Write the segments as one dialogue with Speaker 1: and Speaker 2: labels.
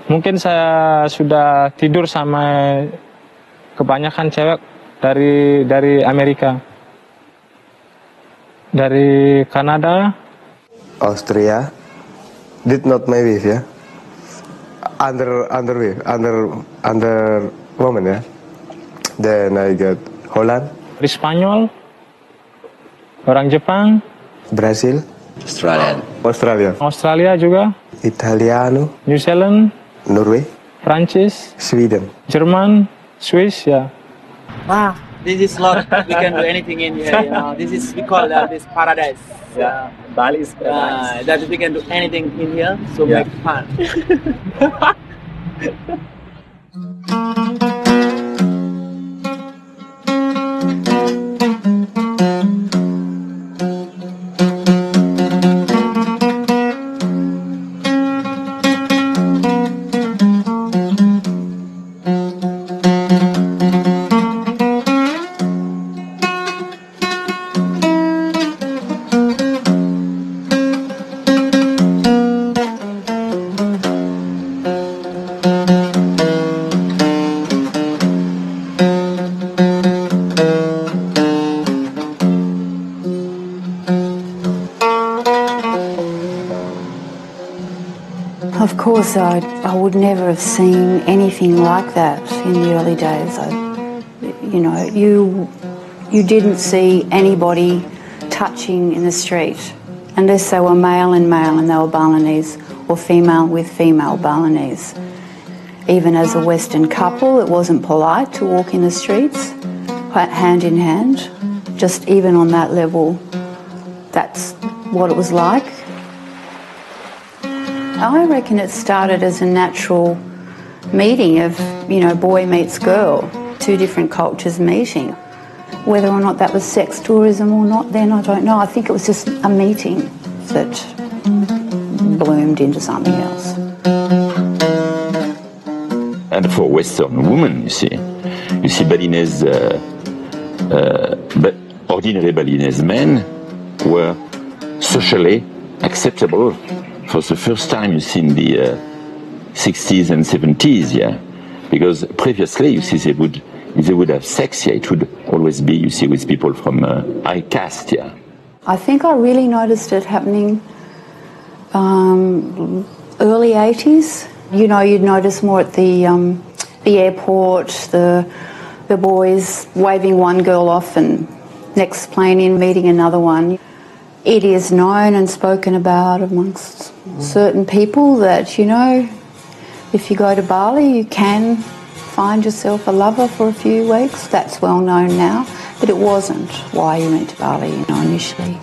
Speaker 1: Mungkin saya sudah tidur sama kebanyakan cewek dari Amerika, dari Kanada,
Speaker 2: Austria. Did not my wife ya. Under woman ya. Then I got Holland,
Speaker 1: dari Spanyol, orang Jepang,
Speaker 2: Brazil,
Speaker 1: Australia juga,
Speaker 2: Italiano,
Speaker 1: New Zealand,
Speaker 2: Norway,
Speaker 1: Prancis,
Speaker 2: Sweden.
Speaker 1: Jerman, Swiss ya.
Speaker 3: Wow, this is lot. We can do anything in here. You know, this is we call this paradise.
Speaker 4: Yeah, Bali is paradise.
Speaker 3: That we can do anything in here, so
Speaker 4: Yeah.
Speaker 3: make fun.
Speaker 5: Of course, I would never have seen anything like that in the early days. You didn't see anybody touching in the street unless they were male and they were Balinese, or female with female Balinese. Even as a Western couple, it wasn't polite to walk in the streets hand in hand. Just even on that level, that's what it was like. I reckon it started as a natural meeting of, boy meets girl, two different cultures meeting. Whether or not that was sex tourism or not then, I don't know. I think it was just a meeting that bloomed into something else.
Speaker 6: And for Western women, you see Balinese, but ordinary Balinese men were socially acceptable for the first time, you see, in the 60s and 70s, yeah. Because previously, you see, if they would have sex, yeah, it would always be, you see, with people from high caste, yeah.
Speaker 5: I think I really noticed it happening early 80s. You'd notice more at the airport, the boys waving one girl off and next plane in meeting another one. It is known and spoken about amongst certain people that, if you go to Bali, you can find yourself a lover for a few weeks. That's well known now, but it wasn't why you went to Bali, initially.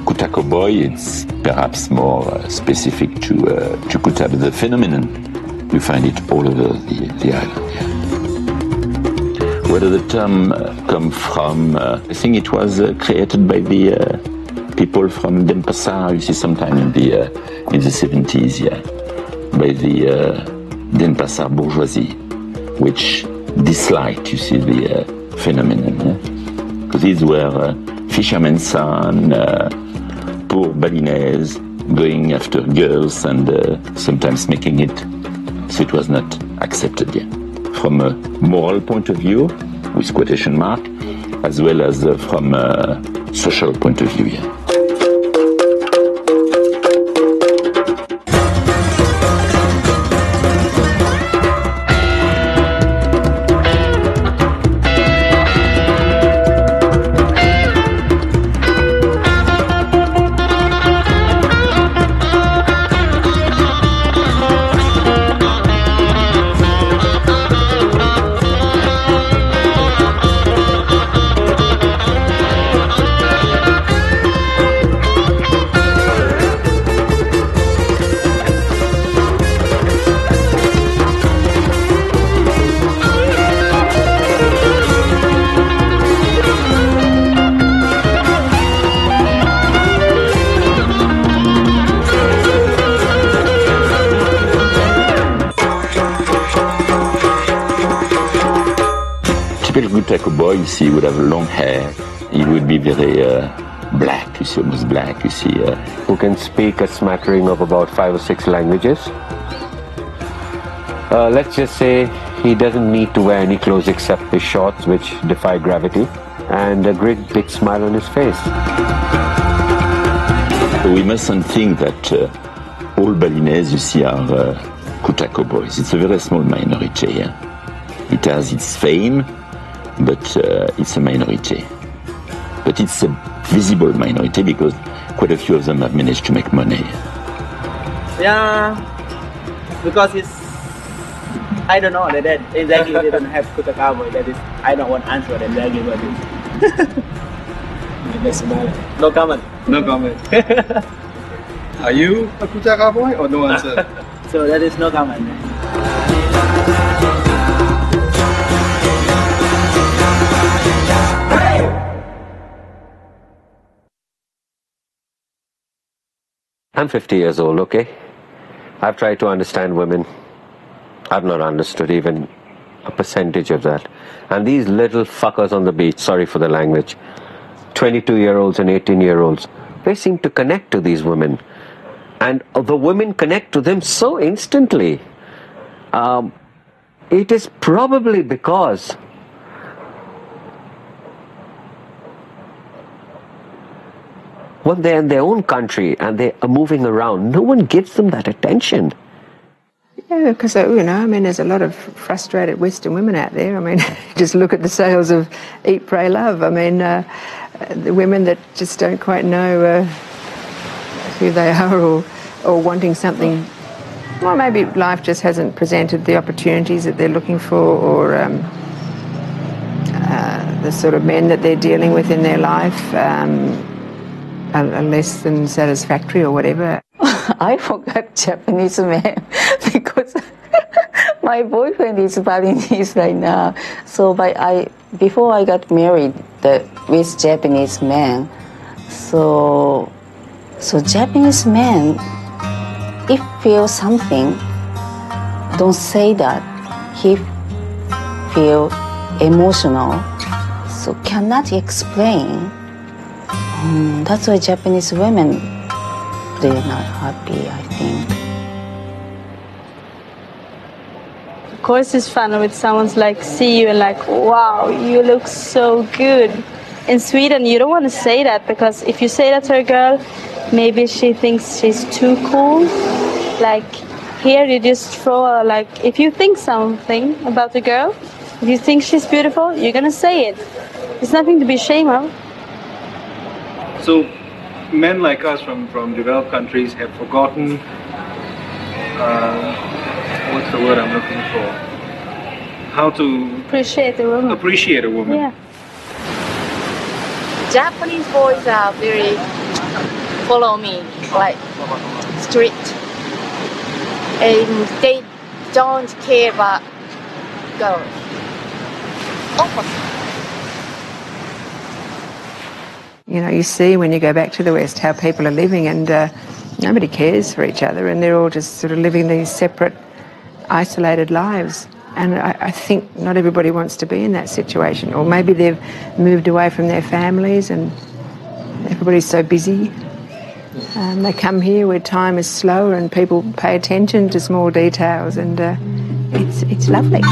Speaker 6: Kutako Boy, it's perhaps more specific to Kuta, but the phenomenon, you find it all over the island. Yeah. Where did the term come from? I think it was created by the people from Denpasar, you see, sometime in the 70s, yeah, by the Denpasar bourgeoisie, which disliked, you see, the phenomenon. Yeah? Because these were fishermen's son, poor Balinese, going after girls and sometimes making it so it was not accepted yet. From a moral point of view, with quotation mark, as well as from a social point of view. Yeah. Kutako boy, you see, would have long hair. He would be very black, you see, almost black, you see.
Speaker 2: Who can speak a smattering of about 5 or 6 languages. Let's just say he doesn't need to wear any clothes except his shorts, which defy gravity, and a great big smile on his face.
Speaker 6: We mustn't think that all Balinese, you see, are Kutako boys. It's a very small minority. Yeah? It has its fame, but it's a minority. But it's a visible minority because quite a few of them have managed to make money.
Speaker 3: Yeah, because it's, I don't know that exactly they don't have Kutako boy. That is, I don't want to answer that exactly what it is. No comment.
Speaker 7: No comment. Are you a Kutako boy or no answer?
Speaker 3: So that is no comment.
Speaker 2: I'm 50 years old, okay? I've tried to understand women. I've not understood even a percentage of that. And these little fuckers on the beach, sorry for the language, 22-year-olds and 18-year-olds, they seem to connect to these women. And the women connect to them so instantly. It is probably because when they're in their own country and they are moving around, no one gives them that attention.
Speaker 8: Yeah, because, you know, I mean, there's a lot of frustrated Western women out there. I mean, just look at the sales of Eat, Pray, Love. I mean, the women that just don't quite know who they are or wanting something. Well, maybe life just hasn't presented the opportunities that they're looking for, or the sort of men that they're dealing with in their life are less than satisfactory or whatever.
Speaker 9: I forgot Japanese man because my boyfriend is Balinese right now. So before I got married with Japanese man, so Japanese men, if feel something, don't say that. He feel emotional, so cannot explain. That's why Japanese women, they're not happy, I think.
Speaker 10: Of course it's fun when someone's like, see you and like, wow, you look so good. In Sweden, you don't want to say that, because if you say that to a girl, maybe she thinks she's too cool. Like, here you just throw, like, if you think something about a girl, if you think she's beautiful, you're going to say it. There's nothing to be ashamed of.
Speaker 7: So, men like us from developed countries have forgotten, what's the word I'm looking for? How to
Speaker 10: appreciate a woman.
Speaker 7: Appreciate a woman.
Speaker 10: Yeah.
Speaker 11: Japanese boys are very follow me, like strict, and they don't care about girls. Opposite.
Speaker 8: You know, you see when you go back to the West how people are living, and nobody cares for each other, and they're all just sort of living these separate, isolated lives. And I think not everybody wants to be in that situation, or maybe they've moved away from their families and everybody's so busy. They come here where time is slower and people pay attention to small details, and it's lovely.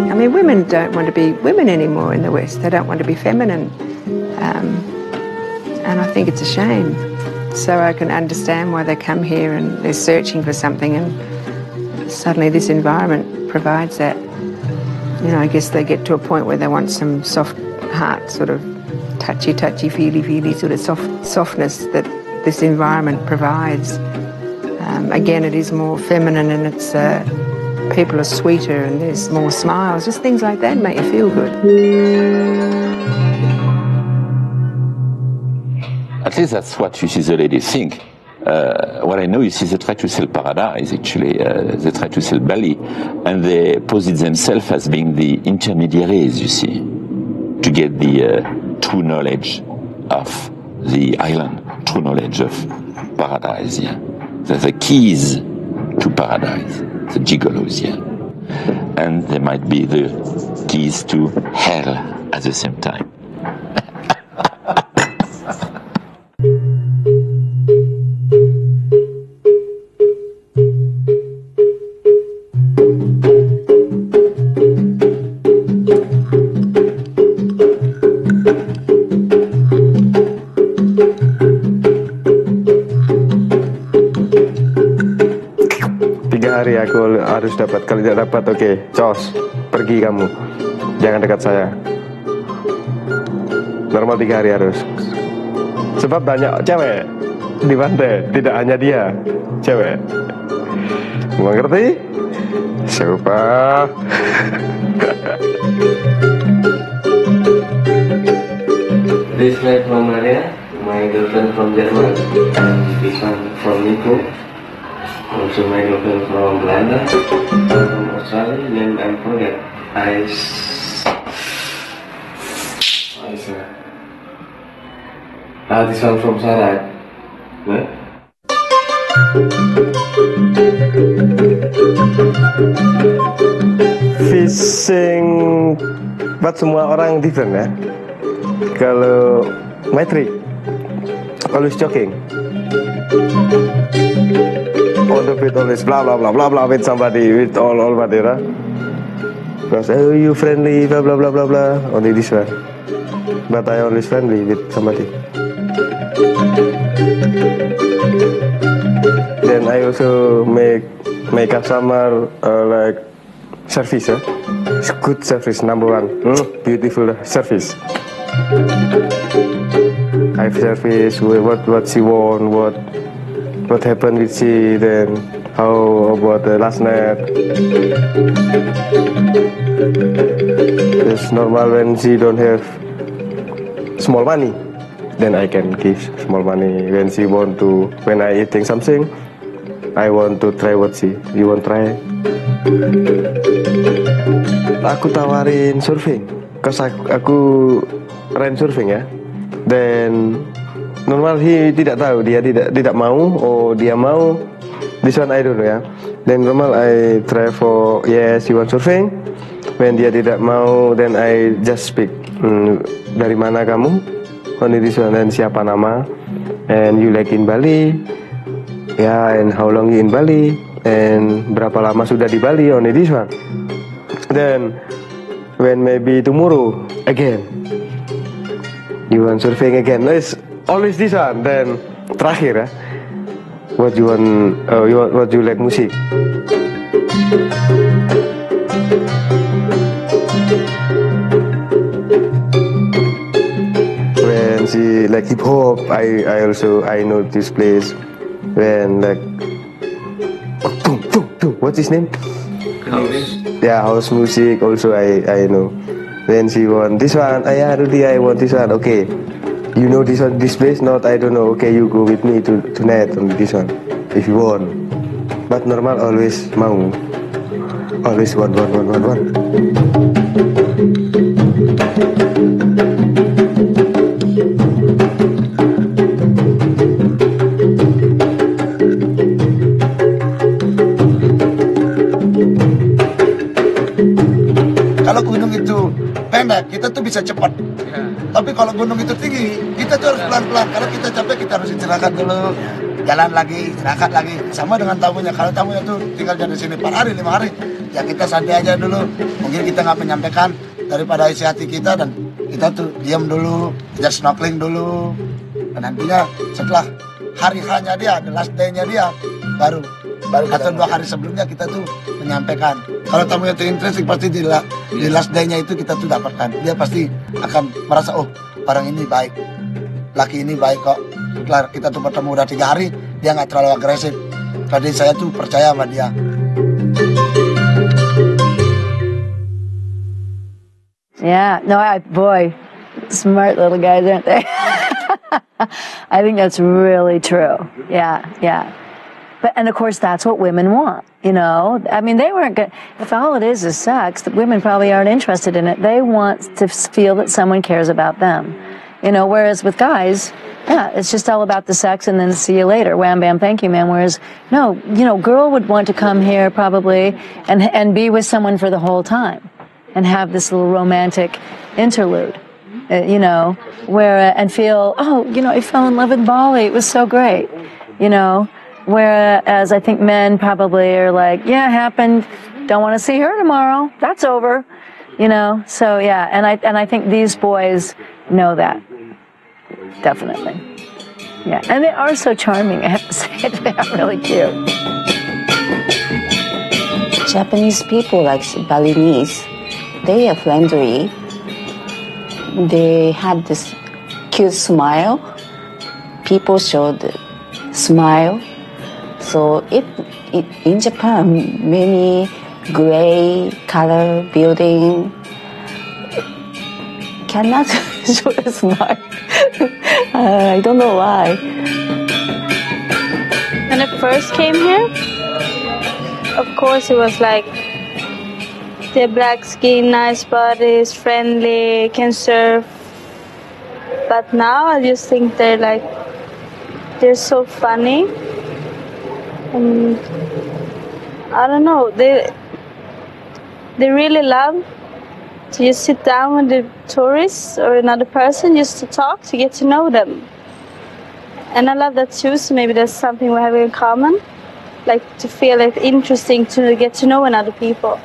Speaker 8: I mean, women don't want to be women anymore in the West. They don't want to be feminine. And I think it's a shame. So I can understand why they come here and they're searching for something, and suddenly this environment provides that. You know, I guess they get to a point where they want some soft heart, sort of touchy, feely sort of softness that this environment provides. Again, it is more feminine, and it's people are sweeter and there's more smiles. Just things like that make you feel good.
Speaker 6: At least that's what you see the ladies think. What I know, you see, they try to sell paradise, actually. They try to sell Bali, and they posit themselves as being the intermediaries, you see, to get the true knowledge of the island. true knowledge of paradise, yeah. The keys to paradise, the gigolos, yeah. And there might be the keys to hell at the same time.
Speaker 12: Hari aku harus dapat, kalau tidak dapat oke, cos, pergi kamu, jangan dekat saya. Normal 3 hari harus. Sebab banyak cewek di pantai, tidak hanya dia, cewek. Mengerti? Siapa?
Speaker 13: This guy from Maria, my girlfriend from Germany, and this one from Nico. Also my girlfriend from Belanda, from Australia, and I forget. This one from Sarah. Yeah?
Speaker 12: Fishing buat semua orang different ya. Kalau my trick, always joking. On the beat always blah blah blah blah blah with somebody, with all Madeira. Because oh you friendly blah blah blah blah blah. Only this one. But I always friendly with somebody. Then I also make customer like service, good service, number 1, beautiful service. I service what she want, what happened with she, then how about the last night. It's normal when she don't have small money, then I can give small money. When she want to, when I eating something, I want to try what she, you want try. Aku tawarin surfing, cause aku rent surfing ya. Then normal he tidak tahu, dia tidak mau, oh dia mau. This one I don't know ya. Then normal I try for yes you want surfing. When dia tidak mau, then I just speak. Dari mana kamu? Only this one. And siapa nama? And you like in Bali? Yeah, and how long you in Bali? And berapa lama sudah di Bali? Only this one. Then when maybe tomorrow again. You want surfing again? It's always this one. Then terakhir ya. What you want? What you like musik? When she like hip hop, I also know this place. When like boom boom boom. What's his name?
Speaker 13: House.
Speaker 12: Yeah, house music. Also I know. Then she want this one. Yeah, Rudy, I want this one. Okay, you know this one, this place? Not, I don't know. Okay, you go with me tonight on this one, if you want. But normal always mau. Always one.
Speaker 14: Kalau gunung itu pendek, kita tuh bisa cepat. Tapi kalau gunung itu tinggi, kita tuh harus pelan-pelan. Kalau kita capek, kita harus istirahat dulu. Jalan lagi, istirahat lagi. Sama dengan tamunya. Kalau tamunya tuh tinggal di sini 4 hari, 5 hari, ya kita santai aja dulu. Mungkin kita nggak menyampaikan daripada isi hati kita, dan kita tuh diam dulu, kita snorkeling dulu. Dan nantinya setelah hari hanya dia, the last day-nya dia, baru atau 2 hari sebelumnya kita tuh menyampaikan. Kalau tamunya tuh interesting, pasti di last day-nya itu kita tuh dapatkan. Dia pasti akan merasa, oh orang ini baik, laki ini baik kok. Setelah kita tuh bertemu udah 3 hari, dia nggak terlalu agresif. Jadi saya tuh percaya sama dia.
Speaker 15: Yeah, no, boy, smart little guys, aren't they? I think that's really true. Yeah. But, and of course, that's what women want, you know? I mean, they weren't good. If all it is sex, the women probably aren't interested in it. They want to feel that someone cares about them. You know, whereas with guys, yeah, it's just all about the sex and then see you later. Wham, bam, thank you, man. Whereas, no, you know, girl would want to come here probably and be with someone for the whole time and have this little romantic interlude, you know, where, and feel, oh, you know, I fell in love with Bali. It was so great, you know, whereas I think men probably are like, yeah, it happened. Don't want to see her tomorrow. That's over, you know. So, yeah, and I think these boys know that. Definitely. Yeah, and they are so charming, I have to say. They are really cute.
Speaker 9: Japanese people, like Balinese, they are friendly. They have this cute smile. People show the smile. So if in Japan, many gray color building cannot show a smile. I don't know why.
Speaker 10: When I first came here, of course it was like they're black skin, nice bodies, friendly, can surf. But now I just think they're so funny. And I don't know, they really love to just sit down with the tourists or another person just to talk, to get to know them. And I love that too, so maybe that's something we have in common. Like to feel it interesting to get to know another people.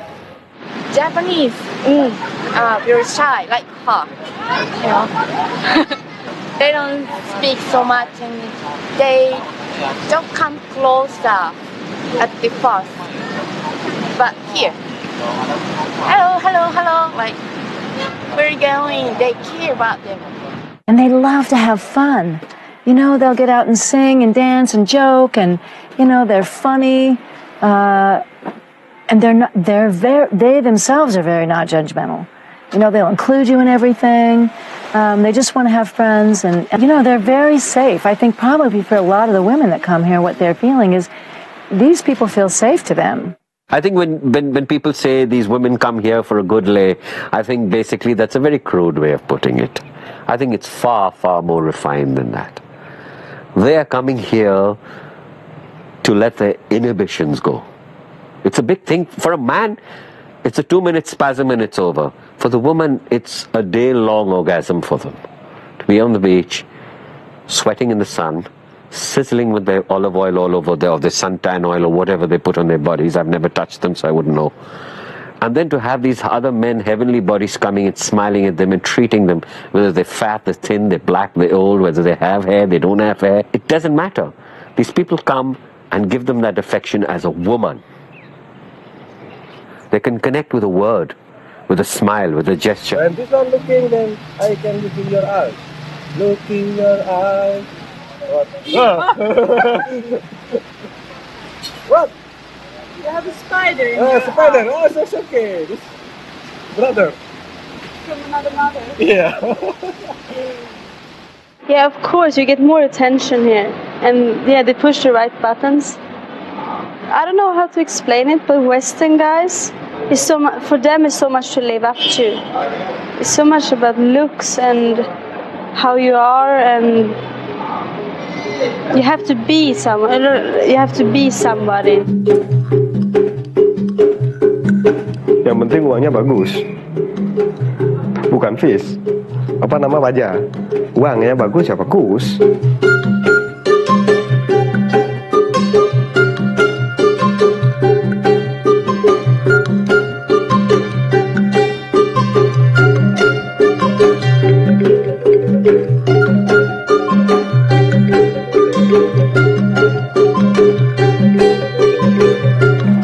Speaker 11: Japanese are very shy, like her. You know, they don't speak so much, and they don't come closer at the first. But here, hello, hello, hello, like, where are you going? They care about them.
Speaker 15: And they love to have fun. You know, they'll get out and sing and dance and joke, and, you know, they're funny. And they themselves are very not judgmental. You know, they'll include you in everything. They just want to have friends, and, you know, they're very safe. I think probably for a lot of the women that come here, what they're feeling is these people feel safe to them.
Speaker 2: I think when people say these women come here for a good lay, I think basically that's a very crude way of putting it. I think it's far, far more refined than that. They are coming here to let their inhibitions go. It's a big thing. For a man, it's a 2-minute spasm and it's over. For the woman, it's a day-long orgasm for them. To be on the beach, sweating in the sun, sizzling with their olive oil all over there, or their suntan oil or whatever they put on their bodies. I've never touched them, so I wouldn't know. And then to have these other men, heavenly bodies, coming and smiling at them and treating them, whether they're fat, they're thin, they're black, they're old, whether they have hair, they don't have hair, it doesn't matter. These people come and give them that affection as a woman. They can connect with a word, with a smile, with a gesture.
Speaker 12: When this one looking, then I can look in your eyes. Look in your eyes. What? What?
Speaker 10: You have a spider in
Speaker 12: Oh,
Speaker 10: your
Speaker 12: spider.
Speaker 10: house.
Speaker 12: Oh, that's okay. This brother.
Speaker 10: From another mother.
Speaker 12: Yeah.
Speaker 10: Yeah, of course, you get more attention here. And yeah, they push the right buttons. I don't know how to explain it, but Western guys, is so for them it's so much to live up to. It's so much about looks and how you are, and you have to be someone. You have to be somebody.
Speaker 12: Yang penting uangnya bagus. Bukan fish. Apa nama wajah? Uangnya bagus ya bagus.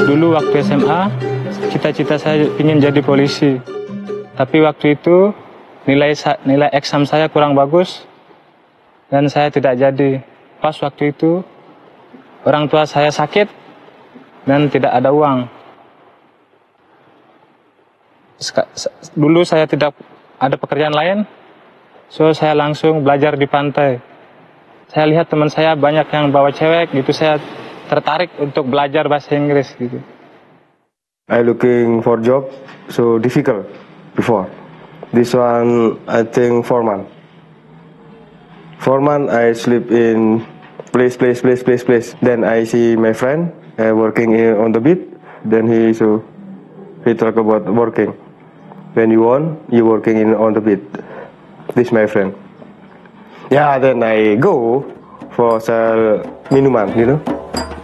Speaker 1: Dulu waktu SMA, cita-cita saya ingin jadi polisi. Tapi waktu itu nilai exam saya kurang bagus dan saya tidak jadi. Pas waktu itu orang tua saya sakit dan tidak ada uang. Dulu saya tidak ada pekerjaan lain, so saya langsung belajar di pantai. Saya lihat teman saya banyak yang bawa cewek, gitu saya tertarik untuk belajar bahasa Inggris gitu.
Speaker 12: I looking for job so difficult before. This one I think 4 months. 4 months I sleep in place. Then I see my friend working on the beat. Then he talk about working. When you working on the beat. This my friend. Yeah, then I go for sell minuman, you know.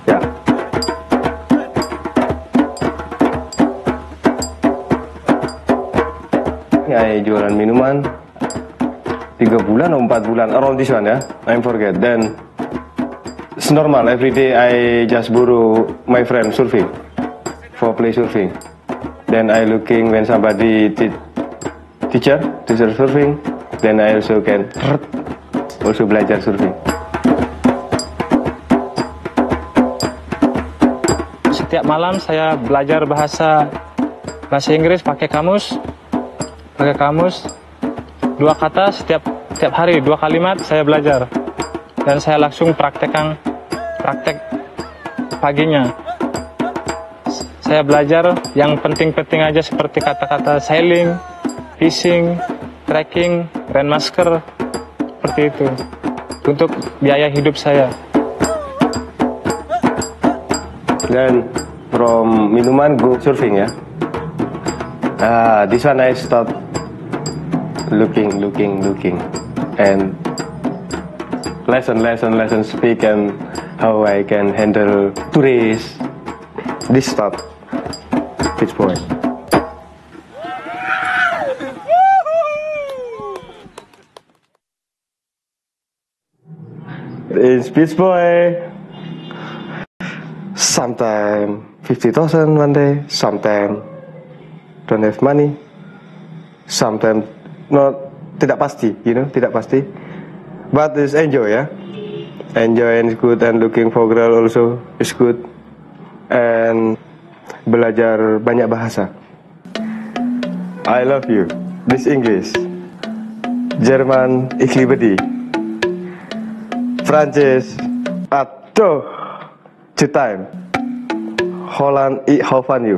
Speaker 12: Yeah. I jualan minuman 3 bulan atau 4 bulan, around this one ya, I forget. Then it's normal, every day I just borrow my friend surfing, for play surfing. Then I looking when somebody teacher surfing, then I also can also belajar surfing.
Speaker 1: Setiap malam saya belajar bahasa Inggris pakai kamus 2 kata setiap hari, 2 kalimat saya belajar, dan saya langsung praktek paginya. Saya belajar yang penting-penting aja seperti kata-kata sailing, fishing, trekking, rain masker, seperti itu untuk biaya hidup saya.
Speaker 12: Dan from minuman go surfing ya. This one I start looking and lesson speak and how I can handle tourists. This start Beach Boy. In Beach Boy, sometimes 50,000 one day, sometimes don't have money, sometimes tidak pasti, tidak pasti. But it's enjoy ya, enjoy and it's good, and looking for girl also is good, and belajar banyak bahasa. I love you, this English, Jerman, ich liebe dich, Prancis, aduh, time, Holland, ich hoffe you,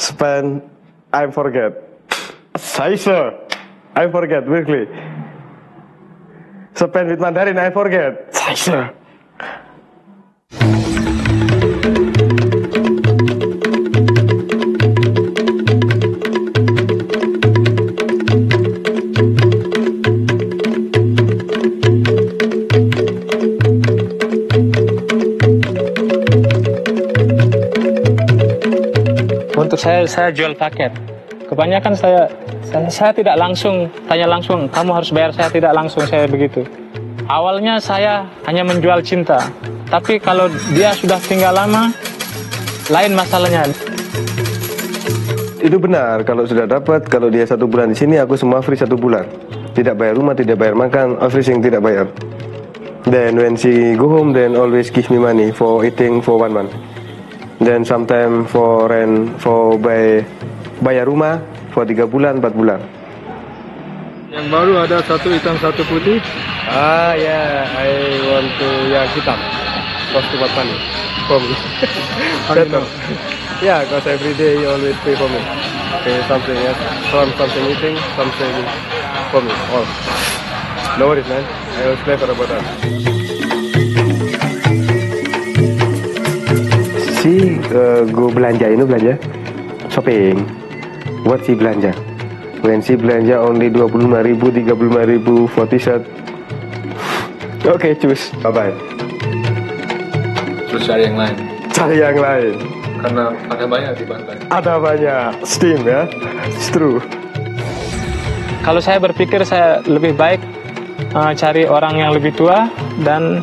Speaker 12: Spain, I forget. Scheiße, I forget, wirklich. Spain with Mandarin, I forget. Scheiße.
Speaker 1: Untuk saya jual paket. Kebanyakan saya tidak langsung tanya langsung, kamu harus bayar, saya tidak langsung saya begitu. Awalnya saya hanya menjual cinta, tapi kalau dia sudah tinggal lama, lain masalahnya.
Speaker 12: Itu benar, kalau sudah dapat, kalau dia 1 bulan di sini, aku semua free 1 bulan. Tidak bayar rumah, tidak bayar makan, everything tidak bayar. Then when she go home, then always give me money for eating for 1 month. Then sometime for rent, for bayar rumah for 3 bulan, 4 bulan.
Speaker 7: Yang baru ada 1 hitam 1 putih.
Speaker 12: Yeah, I want to yang hitam. Cost too much money for me. Yeah, because every day you always pay for me. Pay something else, something eating, something for me. All. No worries, man. I was clever about that. Gue belanja shopping buat si belanja. When si belanja only 25.000, 35.000 for t-shirt. Oke, cus, bye bye.
Speaker 7: Terus cari yang lain.
Speaker 12: Cari yang lain.
Speaker 7: Karena ada banyak di pantai.
Speaker 12: Ada banyak steam ya, it's true.
Speaker 1: Kalau saya berpikir saya lebih baik cari orang yang lebih tua dan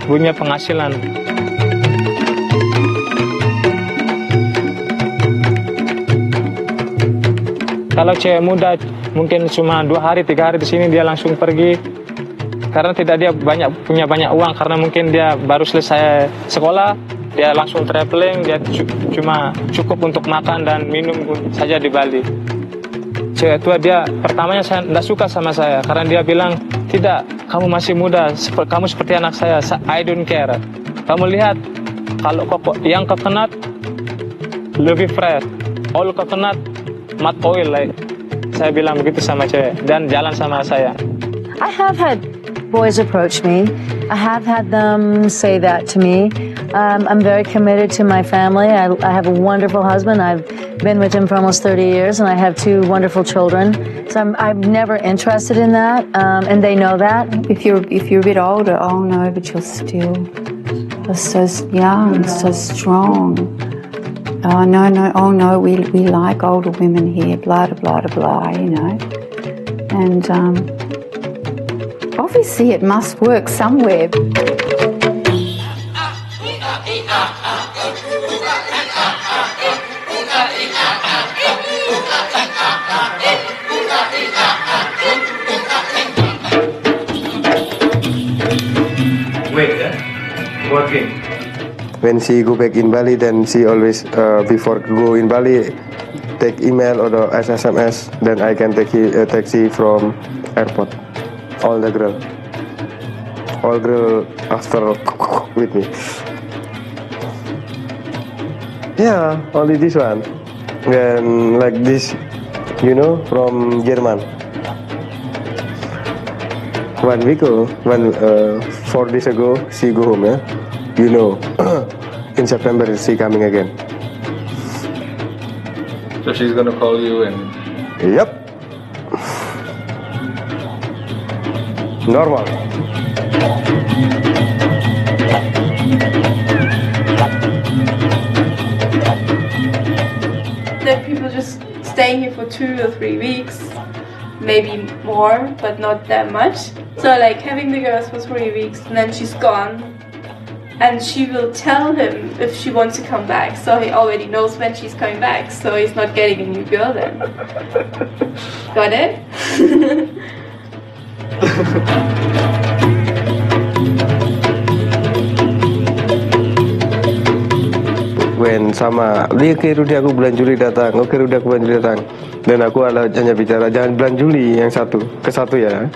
Speaker 1: punya penghasilan. Kalau cewek muda mungkin cuma 2 hari, 3 hari di sini dia langsung pergi karena dia punya banyak uang, karena mungkin dia baru selesai sekolah, dia langsung traveling, dia cuma cukup untuk makan dan minum saja di Bali. Cewek tua dia pertamanya saya tidak suka sama saya karena dia bilang, tidak, kamu masih muda, kamu seperti anak saya, I don't care. Kamu lihat kalau yang coconut lebih fresh, all coconut mud oil, like. Saya bilang begitu sama cewek dan jalan sama saya.
Speaker 15: I have had boys approach me. I have had them say that to me. I'm very committed to my family. I have a wonderful husband. I've been with him for almost 30 years, and I have 2 wonderful children. So I'm never interested in that, and they know that.
Speaker 5: If you're a bit older, oh no, but you're still so young, so strong. Oh no, we like older women here, blah, blah, blah, blah, you know. And obviously it must work somewhere.
Speaker 7: Wait, working.
Speaker 12: When she go back in Bali, then she always before go in Bali take email or the SMS. Then I can take a taxi from airport. All girl after with me. Yeah, only this one. Then like this, you know, from German. 1 week ago, 4 days ago, she go home, yeah? You know, in September she coming again.
Speaker 7: So she's gonna call you and...
Speaker 12: Yep. Normal.
Speaker 16: There are people just staying here for 2 or 3 weeks, maybe more, but not that much. So like having the girls for 3 weeks and then she's gone, and she will tell him if she wants to come back, so he already knows when she's coming back, so he's not getting a new girl then. Got it?
Speaker 12: When sama dia ke Rudy aku bulan Juli datang, oke Rudy aku bulan Juli datang, dan aku hanya bicara jangan bulan Juli yang ke satu ya,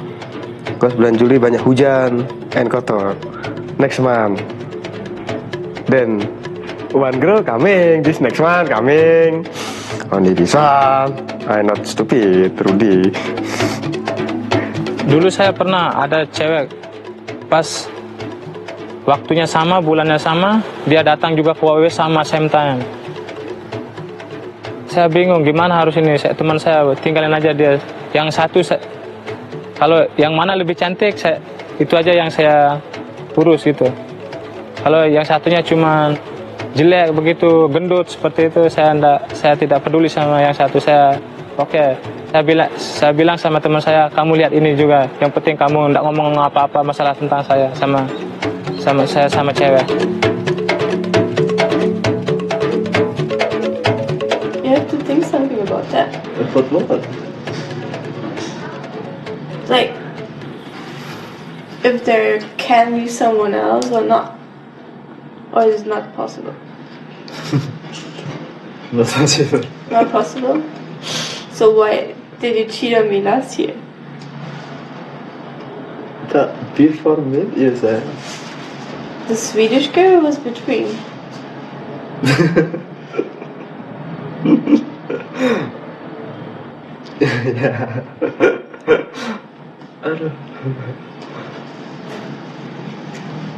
Speaker 12: because bulan Juli banyak hujan and kotor. Next month, then one girl coming, this next month coming, only this one. I'm not stupid, Rudy.
Speaker 1: Dulu saya pernah ada cewek pas waktunya sama, bulannya sama, dia datang juga ke WW sama same time. Saya bingung gimana harus ini. Teman saya tinggalin aja dia. Yang satu, kalau yang mana lebih cantik, itu aja yang saya urus gitu. Kalau yang satunya cuma jelek begitu, gendut seperti itu, saya tidak peduli sama yang satu. Oke. Saya bilang sama teman saya, kamu lihat ini juga. Yang penting kamu tidak ngomong apa-apa masalah tentang saya sama cewek.
Speaker 16: You have to think something about that.
Speaker 13: About what?
Speaker 16: Like, if there can be someone else or not, or is it not possible?
Speaker 13: Not possible.
Speaker 16: Not possible? So why did you cheat on me last year?
Speaker 13: That before me, yes,
Speaker 16: The Swedish girl was between.
Speaker 13: Yeah. Aduh.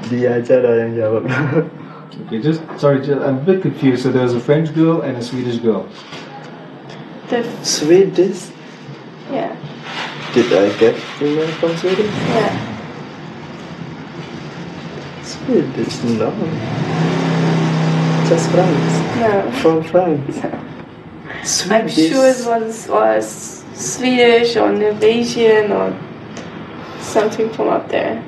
Speaker 13: Dia aja dah yang jawab.
Speaker 7: Okay, I'm a bit confused. So there's a French girl and a Swedish girl.
Speaker 16: The
Speaker 13: Swedish?
Speaker 16: Yeah.
Speaker 13: Did I get email from Sweden?
Speaker 16: Yeah.
Speaker 13: Swedish? No. Just France.
Speaker 16: No.
Speaker 13: From France.
Speaker 16: I'm sure it was Swedish or Norwegian or something from up there.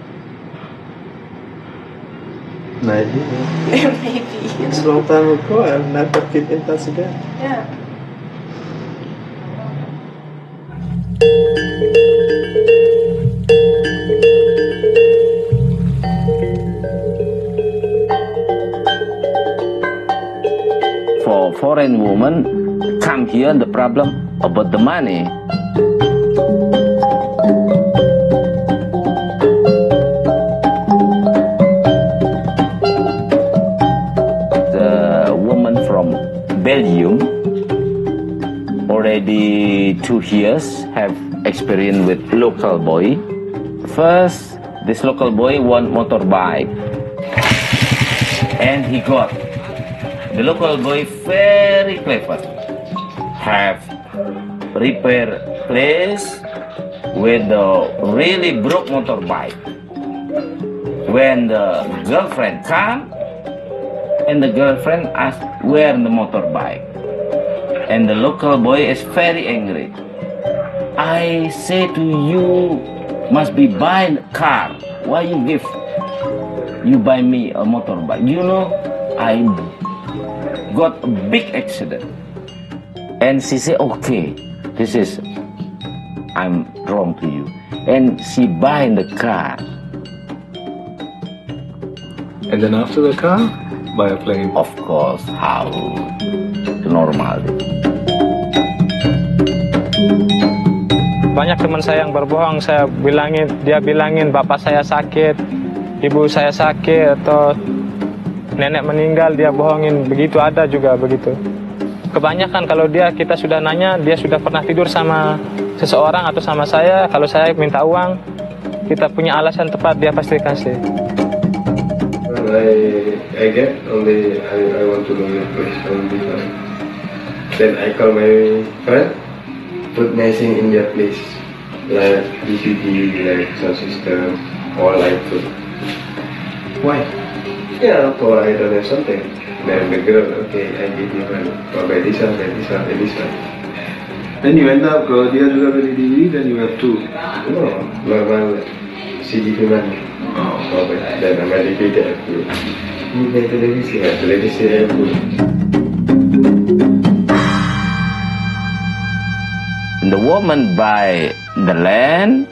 Speaker 13: Maybe.
Speaker 16: Maybe.
Speaker 13: It's a long time ago. I've never been in touch again.
Speaker 16: Yeah.
Speaker 17: For foreign women come here, the problem about the money. The woman from Belgium already 2 years have experience with local boy, first, this local boy want motorbike, and he got. The local boy very clever, have repair place with the really broke motorbike. When the girlfriend come, and the girlfriend ask where the motorbike, and the local boy is very angry. I say to you, must be buy a car. Why you buy me a motorbike? You know, I got a big accident. And she say, okay, this is, I'm wrong to you. And she buy the car.
Speaker 7: And then after the car, buy a plane.
Speaker 17: Of course, how? Normal.
Speaker 1: Banyak teman saya yang berbohong, dia bilangin bapak saya sakit, ibu saya sakit, atau nenek meninggal, dia bohongin. Begitu ada juga begitu. Kebanyakan kalau kita sudah nanya, dia sudah pernah tidur sama seseorang atau sama saya, kalau saya minta uang, kita punya alasan tepat, dia pasti kasih.
Speaker 12: I get only I want to know your place only. Then I call my friend, put messing in their place, like DVD, like sound system, or like food. Why? Yeah, for I don't have something. Then the girl, okay, I give you money. Oh, by this one, by this one, by this one.
Speaker 7: Then you end up, kalau dia juga beli DVD, then you have two.
Speaker 12: No, normal CD money. Oh, okay. Then I'm educated. You buy televisi, ya, televisi aku.
Speaker 17: The woman buy the land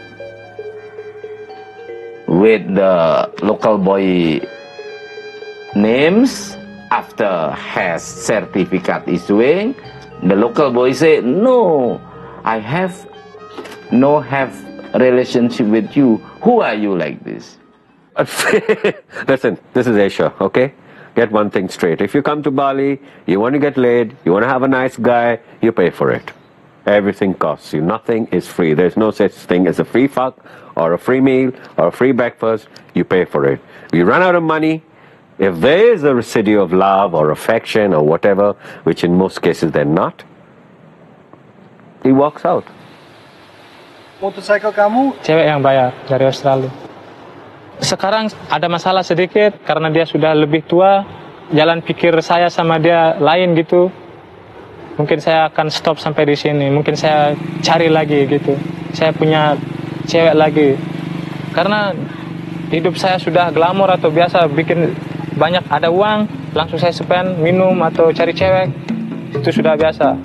Speaker 17: with the local boy names. After has certificate issuing, the local boy say, no, I have relationship with you. Who are you like this?
Speaker 2: Listen, this is Asia, okay? Get one thing straight. If you come to Bali, you want to get laid, you want to have a nice guy, you pay for it. Everything costs you. Nothing is free. There's no such thing as a free fuck or a free meal or a free breakfast. You pay for it. You run out of money. If there is a residue of love or affection or whatever, which in most cases they're not, he walks out.
Speaker 7: Motorcycle kamu?
Speaker 1: Cewek yang bayar dari Australia. Sekarang ada masalah sedikit karena dia sudah lebih tua, jalan pikir saya sama dia lain gitu. Mungkin saya akan stop sampai di sini. Mungkin saya cari lagi gitu. Saya punya cewek lagi. Karena hidup saya sudah glamor atau biasa bikin banyak ada uang, langsung saya spend, minum atau cari cewek. Itu sudah biasa.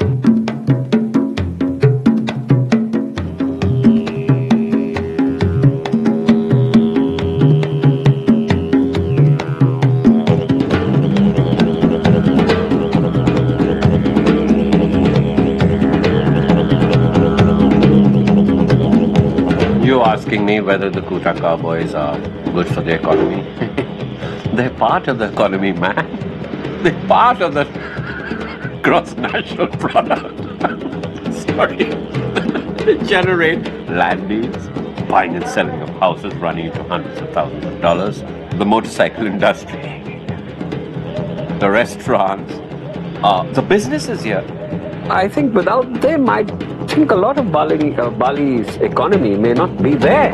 Speaker 2: Asking me whether the Kuta cowboys are good for the economy. They're part of the economy, man. They're part of the gross national product. Sorry. They generate land deals, buying and selling of houses running into hundreds of thousands of dollars. The motorcycle industry, the restaurants, the businesses here. I think without them, I think a lot of Bali's economy may not be there.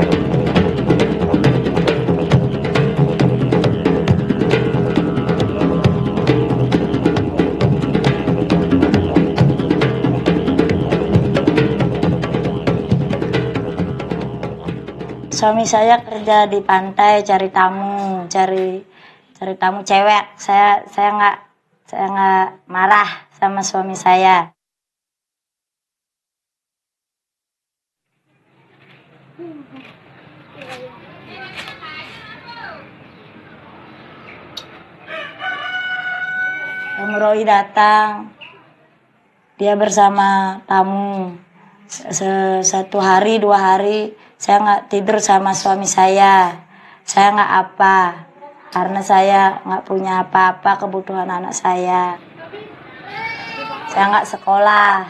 Speaker 18: Suami saya kerja di pantai cari tamu cewek. Saya nggak marah sama suami saya. Om Roy datang, dia bersama tamu. Satu hari, 2 hari, saya nggak tidur sama suami saya. Saya nggak apa, karena saya nggak punya apa-apa kebutuhan anak saya. Saya nggak sekolah,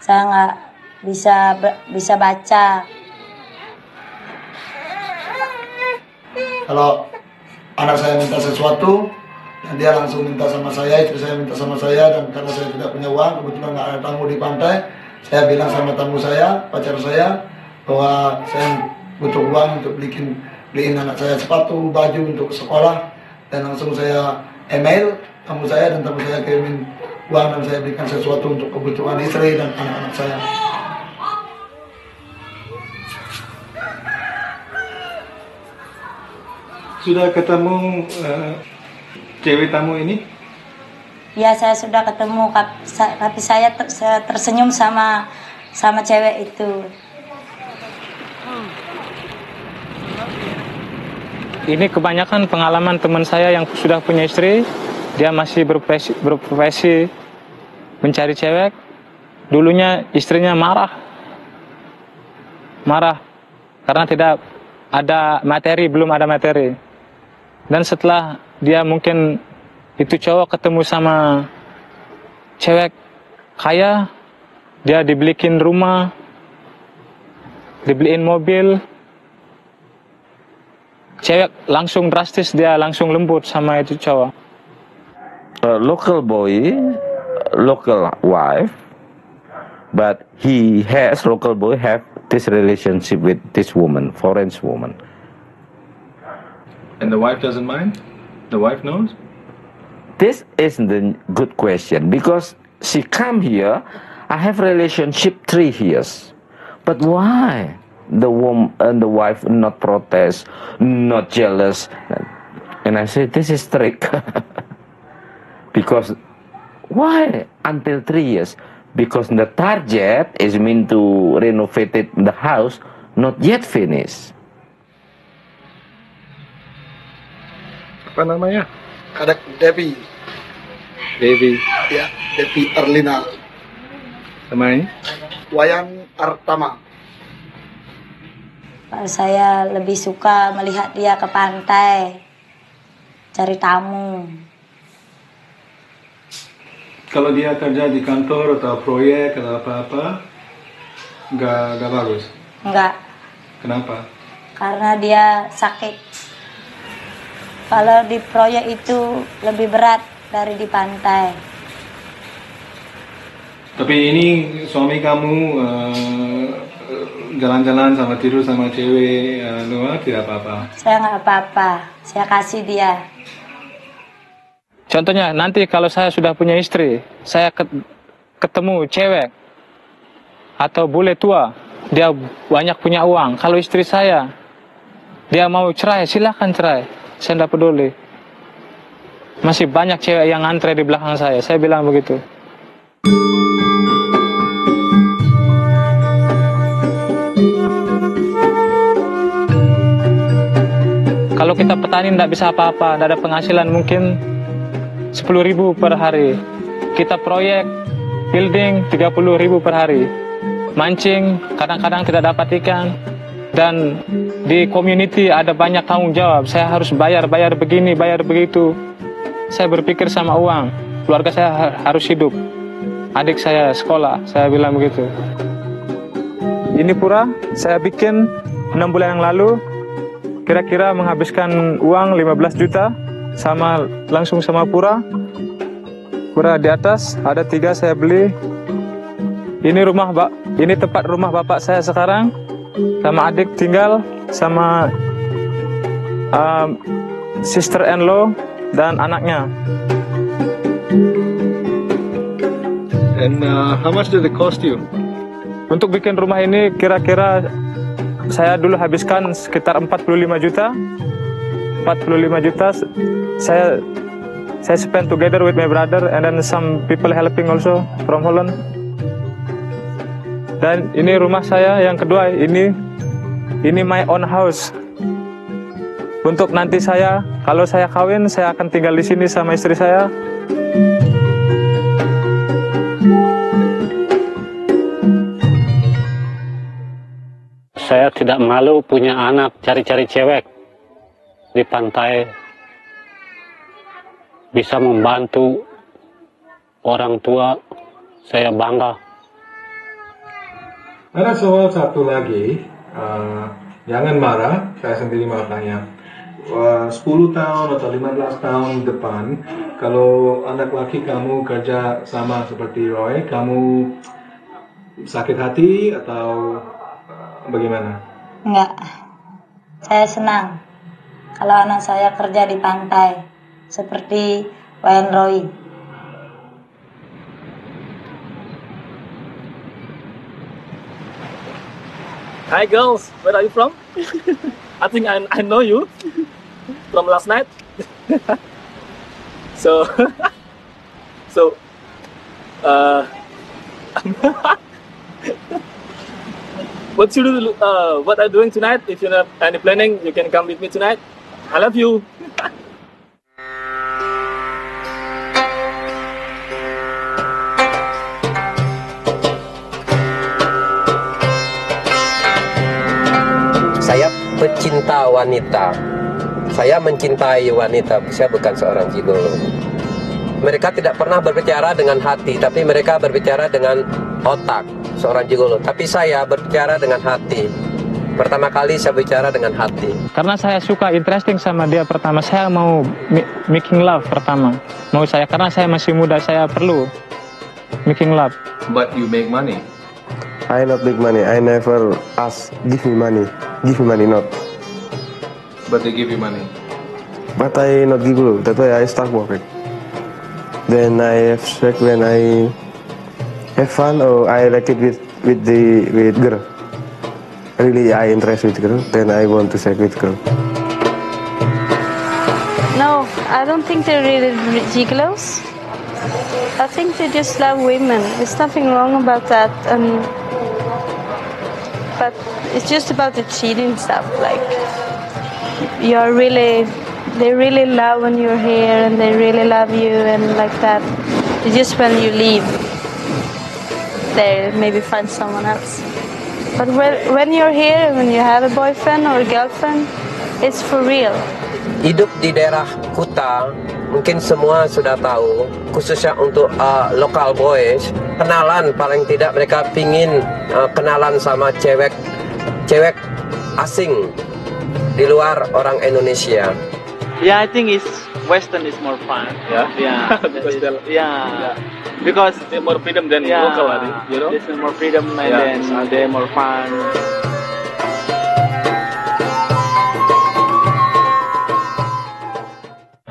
Speaker 18: saya nggak bisa baca.
Speaker 14: Kalau anak saya minta sesuatu, dan dia langsung minta sama saya, istri saya minta sama saya, dan karena saya tidak punya uang, kebetulan nggak ada tamu di pantai, saya bilang sama tamu saya, pacar saya, bahwa saya butuh uang untuk beliin anak saya sepatu, baju untuk sekolah, dan langsung saya email tamu saya, dan tamu saya kirimin uang, dan saya berikan sesuatu untuk kebutuhan istri dan anak-anak saya.
Speaker 7: Sudah ketemu cewek tamu ini?
Speaker 18: Ya, saya sudah ketemu, tapi saya tersenyum sama cewek itu.
Speaker 1: Ini kebanyakan pengalaman teman saya yang sudah punya istri, dia masih berprofesi mencari cewek. Dulunya istrinya marah karena tidak ada materi, belum ada materi. Dan setelah dia mungkin itu cowok ketemu sama cewek kaya, dia dibeliin rumah, dibeliin mobil, cewek langsung drastis, dia langsung lembut sama itu cowok.
Speaker 17: Local boy, local wife, but local boy have this relationship with this woman, foreign woman.
Speaker 7: And the wife doesn't mind? The wife knows?
Speaker 17: This is the good question, because she come here, I have relationship 3 years. But why the woman and the wife not protest, not jealous? And I say, this is trick. Because why until 3 years? Because the target is meant to renovate the house, not yet finished.
Speaker 7: Apa namanya?
Speaker 14: Kadek Devi.
Speaker 7: Devi.
Speaker 14: Ya, Devi Erlina.
Speaker 7: Sama ini?
Speaker 14: Wayan Artama.
Speaker 18: Saya lebih suka melihat dia ke pantai, cari tamu.
Speaker 7: Kalau dia kerja di kantor atau proyek atau apa-apa, nggak bagus?
Speaker 18: Enggak.
Speaker 7: Kenapa?
Speaker 18: Karena dia sakit. Kalau di proyek itu lebih berat dari di pantai.
Speaker 7: Tapi ini suami kamu jalan-jalan sama tidur sama cewek luar tidak apa-apa?
Speaker 18: Saya nggak apa-apa, saya kasih dia.
Speaker 1: Contohnya nanti kalau saya sudah punya istri, saya ketemu cewek atau bule tua, dia banyak punya uang. Kalau istri saya, dia mau cerai, silakan cerai. Saya tidak peduli. Masih banyak cewek yang antre di belakang saya bilang begitu. Kalau kita petani tidak bisa apa-apa, tidak ada penghasilan mungkin 10.000 per hari. Kita proyek, building 30.000 per hari. Mancing, kadang-kadang tidak dapat ikan. Dan di community ada banyak tanggung jawab. Saya harus bayar begini, bayar begitu. Saya berpikir sama uang. Keluarga saya harus hidup. Adik saya sekolah, saya bilang begitu. Ini pura saya bikin 6 bulan yang lalu. Kira-kira menghabiskan uang 15 juta langsung sama pura. Pura di atas ada 3 saya beli. Ini tempat rumah bapak saya sekarang. Sama adik tinggal, sama sister-in-law dan anaknya.
Speaker 7: And how much did it cost you?
Speaker 1: Untuk bikin rumah ini kira-kira saya dulu habiskan sekitar 45 juta. 45 juta saya spend together with my brother and then some people helping also from Holland. Dan ini rumah saya yang kedua, ini my own house. Untuk nanti kalau saya kawin, saya akan tinggal di sini sama istri saya.
Speaker 19: Saya tidak malu punya anak cari-cari cewek di pantai. Bisa membantu orang tua, saya bangga.
Speaker 7: Ada soal satu lagi, jangan marah, saya sendiri mau tanya. 10 tahun atau 15 tahun depan, kalau anak laki kamu kerja sama seperti Roy, kamu sakit hati atau bagaimana?
Speaker 18: Enggak, saya senang kalau anak saya kerja di pantai seperti Wayne Roy.
Speaker 4: Hi girls, where are you from? I think I know you from last night. so what you do? What are you doing tonight? If you have any planning, you can come with me tonight. I love you.
Speaker 2: Saya pecinta wanita. Saya mencintai wanita. Saya bukan seorang gigolo. Mereka tidak pernah berbicara dengan hati, tapi mereka berbicara dengan otak. Seorang gigolo. Tapi saya berbicara dengan hati. Pertama kali saya bicara dengan hati.
Speaker 1: Karena saya suka interesting sama dia pertama. Saya mau making love pertama. Mau saya, karena saya masih muda, saya perlu making love.
Speaker 7: But you make money.
Speaker 12: I not make money. I never ask give me money. Give me money not.
Speaker 7: But they give you money.
Speaker 12: But I not gigolo. That's why I start working. Then I have sex when I have fun or I like it with girl. Really I interest with girl. Then I want to sex with girl.
Speaker 10: No, I don't think they're really gigolos. I think they just love women. There's nothing wrong about that. But it's just about the cheating stuff. Like they really love when you're here, and they really love you, and like that. It's just when you leave, they maybe find someone else. But when you're here, when you have a boyfriend or a girlfriend, it's for real.
Speaker 2: Hidup di daerah Kuta, mungkin semua sudah tahu, khususnya untuk local boys, kenalan paling tidak mereka pingin kenalan sama cewek asing di luar orang Indonesia.
Speaker 3: Yeah, I think it's Western is more fun. Yeah. Because
Speaker 4: they're more freedom than local, you know.
Speaker 3: There's more freedom and then they're more fun.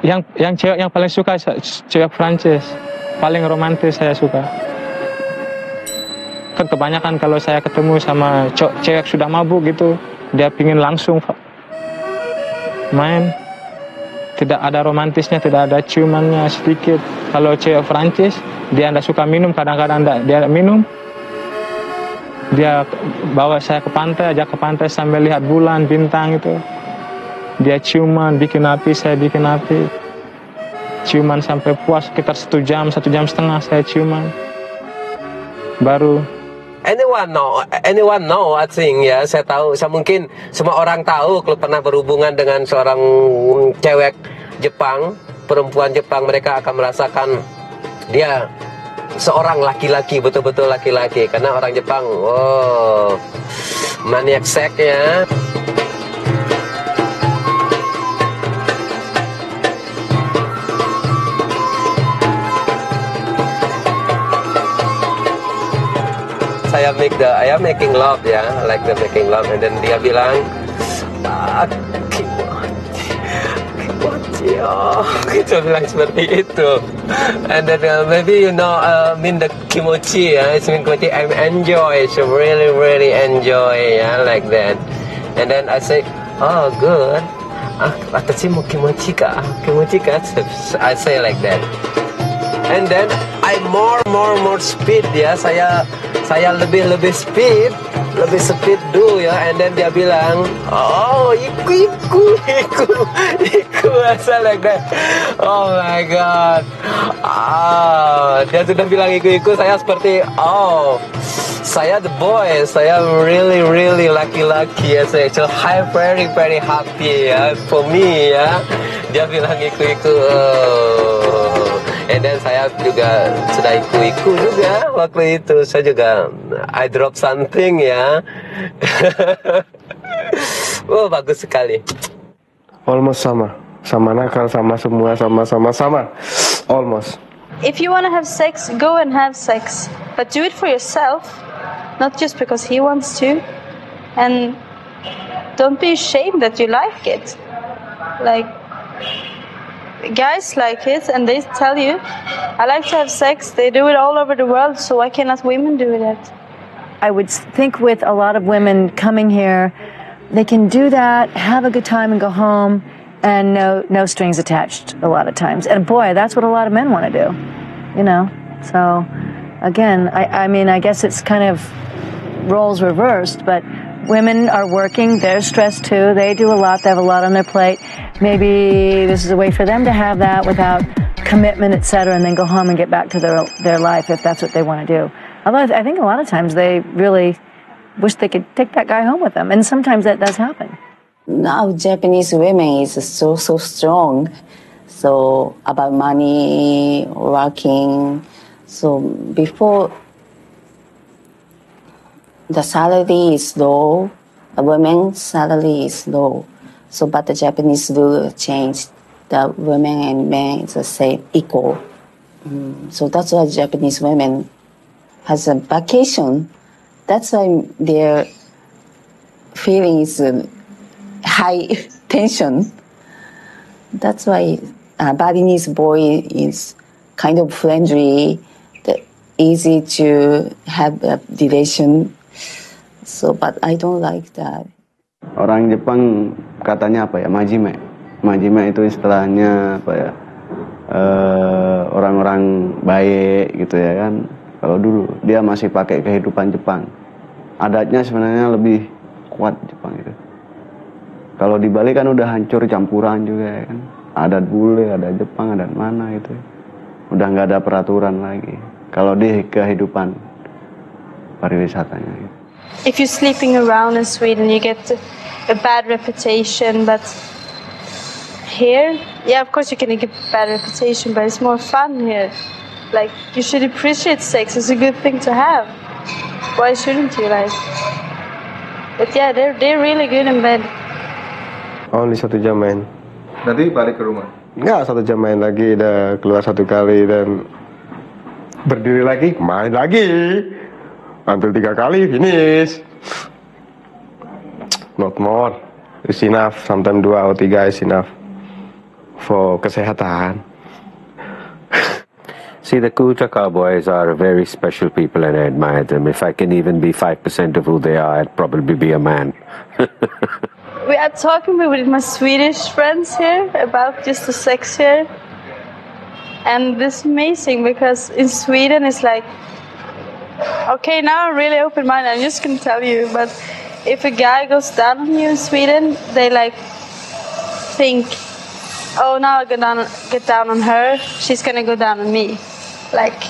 Speaker 1: Yang cewek yang paling suka cewek Prancis, paling romantis saya suka. Kan kebanyakan kalau saya ketemu sama cewek sudah mabuk gitu, dia pingin langsung main. Tidak ada romantisnya, tidak ada ciumannya sedikit. Kalau cewek Prancis, dia tidak suka minum, kadang-kadang dia minum. Dia bawa saya ke pantai, ajak ke pantai sambil lihat bulan, bintang itu. Dia ciuman, bikin api, saya bikin api. Ciuman sampai puas, sekitar 1 jam, 1,5 jam saya ciuman. Baru.
Speaker 2: Anyone know, I think ya, saya tahu, mungkin semua orang tahu kalau pernah berhubungan dengan seorang cewek Jepang, perempuan Jepang, mereka akan merasakan dia seorang laki-laki, betul-betul laki-laki, karena orang Jepang, maniak seks ya. I am making love ya, like the making love, and then dia bilang, kimochi oh, gitu bilang seperti itu, and then maybe mean the kimochi ya, it's mean kimochi, I'm enjoy, so really enjoy ya, like that, and then I say, oh good, watashi mo kimochi ka, I say like that. And then I more speed ya, saya lebih speed do ya, and then dia bilang, oh iku asal like that. Oh my god, dia sudah bilang iku, saya seperti, saya the boy, saya really laki-laki ya, saya so very happy ya, for me ya, dia bilang iku. And then saya juga sudah iku juga waktu itu, saya juga I drop something ya. Oh bagus sekali.
Speaker 12: Almost sama. Sama nakal, sama semua, sama. Almost.
Speaker 10: If you want to have sex, go and have sex. But do it for yourself, not just because he wants to. And don't be ashamed that you like it. Like, guys like it and they tell you, I like to have sex. They do it all over the world, so why cannot women do that?
Speaker 15: I would think with a lot of women coming here, they can do that, have a good time and go home, and no strings attached a lot of times. And boy, that's what a lot of men want to do, you know? So, again, I mean, I guess it's kind of roles reversed, but women are working, they're stressed too, they do a lot, they have a lot on their plate. Maybe this is a way for them to have that without commitment, etc., and then go home and get back to their life if that's what they want to do. Although I think a lot of times they really wish they could take that guy home with them, and sometimes that does happen.
Speaker 9: Now Japanese women is so strong, so about money, working. So before the salary is low, the women's salary is low. So but the Japanese do change, the women and men is the same, equal. So that's why Japanese women has a vacation. That's why their feeling is high tension. That's why Balinese boy is kind of friendly, easy to have a relation. So, but I don't like that.
Speaker 13: Orang Jepang katanya apa ya, majime. Majime itu istilahnya apa ya, orang-orang baik gitu ya kan. Kalau dulu dia masih pakai kehidupan Jepang. Adatnya sebenarnya lebih kuat Jepang itu. Kalau di Bali kan udah hancur campuran juga ya kan. Adat bule, ada Jepang, adat mana itu. Udah nggak ada peraturan lagi. Kalau di kehidupan pariwisatanya gitu.
Speaker 10: If you're sleeping around in Sweden, you get a bad reputation, but here, yeah, of course you can get a bad reputation, but it's more fun here. Like, you should appreciate sex. It's a good thing to have. Why shouldn't you, like? But yeah, they're really good in bed.
Speaker 12: Only 1 jam main.
Speaker 7: Nanti balik ke rumah?
Speaker 12: Enggak, 1 jam main lagi, udah keluar 1 kali dan berdiri lagi, main lagi. Until 3 kali, finish. Not more. It's enough. Sometimes 2 or 3 is enough. For kesehatan.
Speaker 2: See, the Kuta cowboys are very special people and I admire them. If I can even be 5% of who they are, I'd probably be a man.
Speaker 10: We are talking with my Swedish friends here about just the sex here. And this is amazing because in Sweden it's like, okay, now I'm really open-minded, I'm just going to tell you, but if a guy goes down on you in Sweden, they like think, oh, now I get down on her, she's going to go down on me. Like,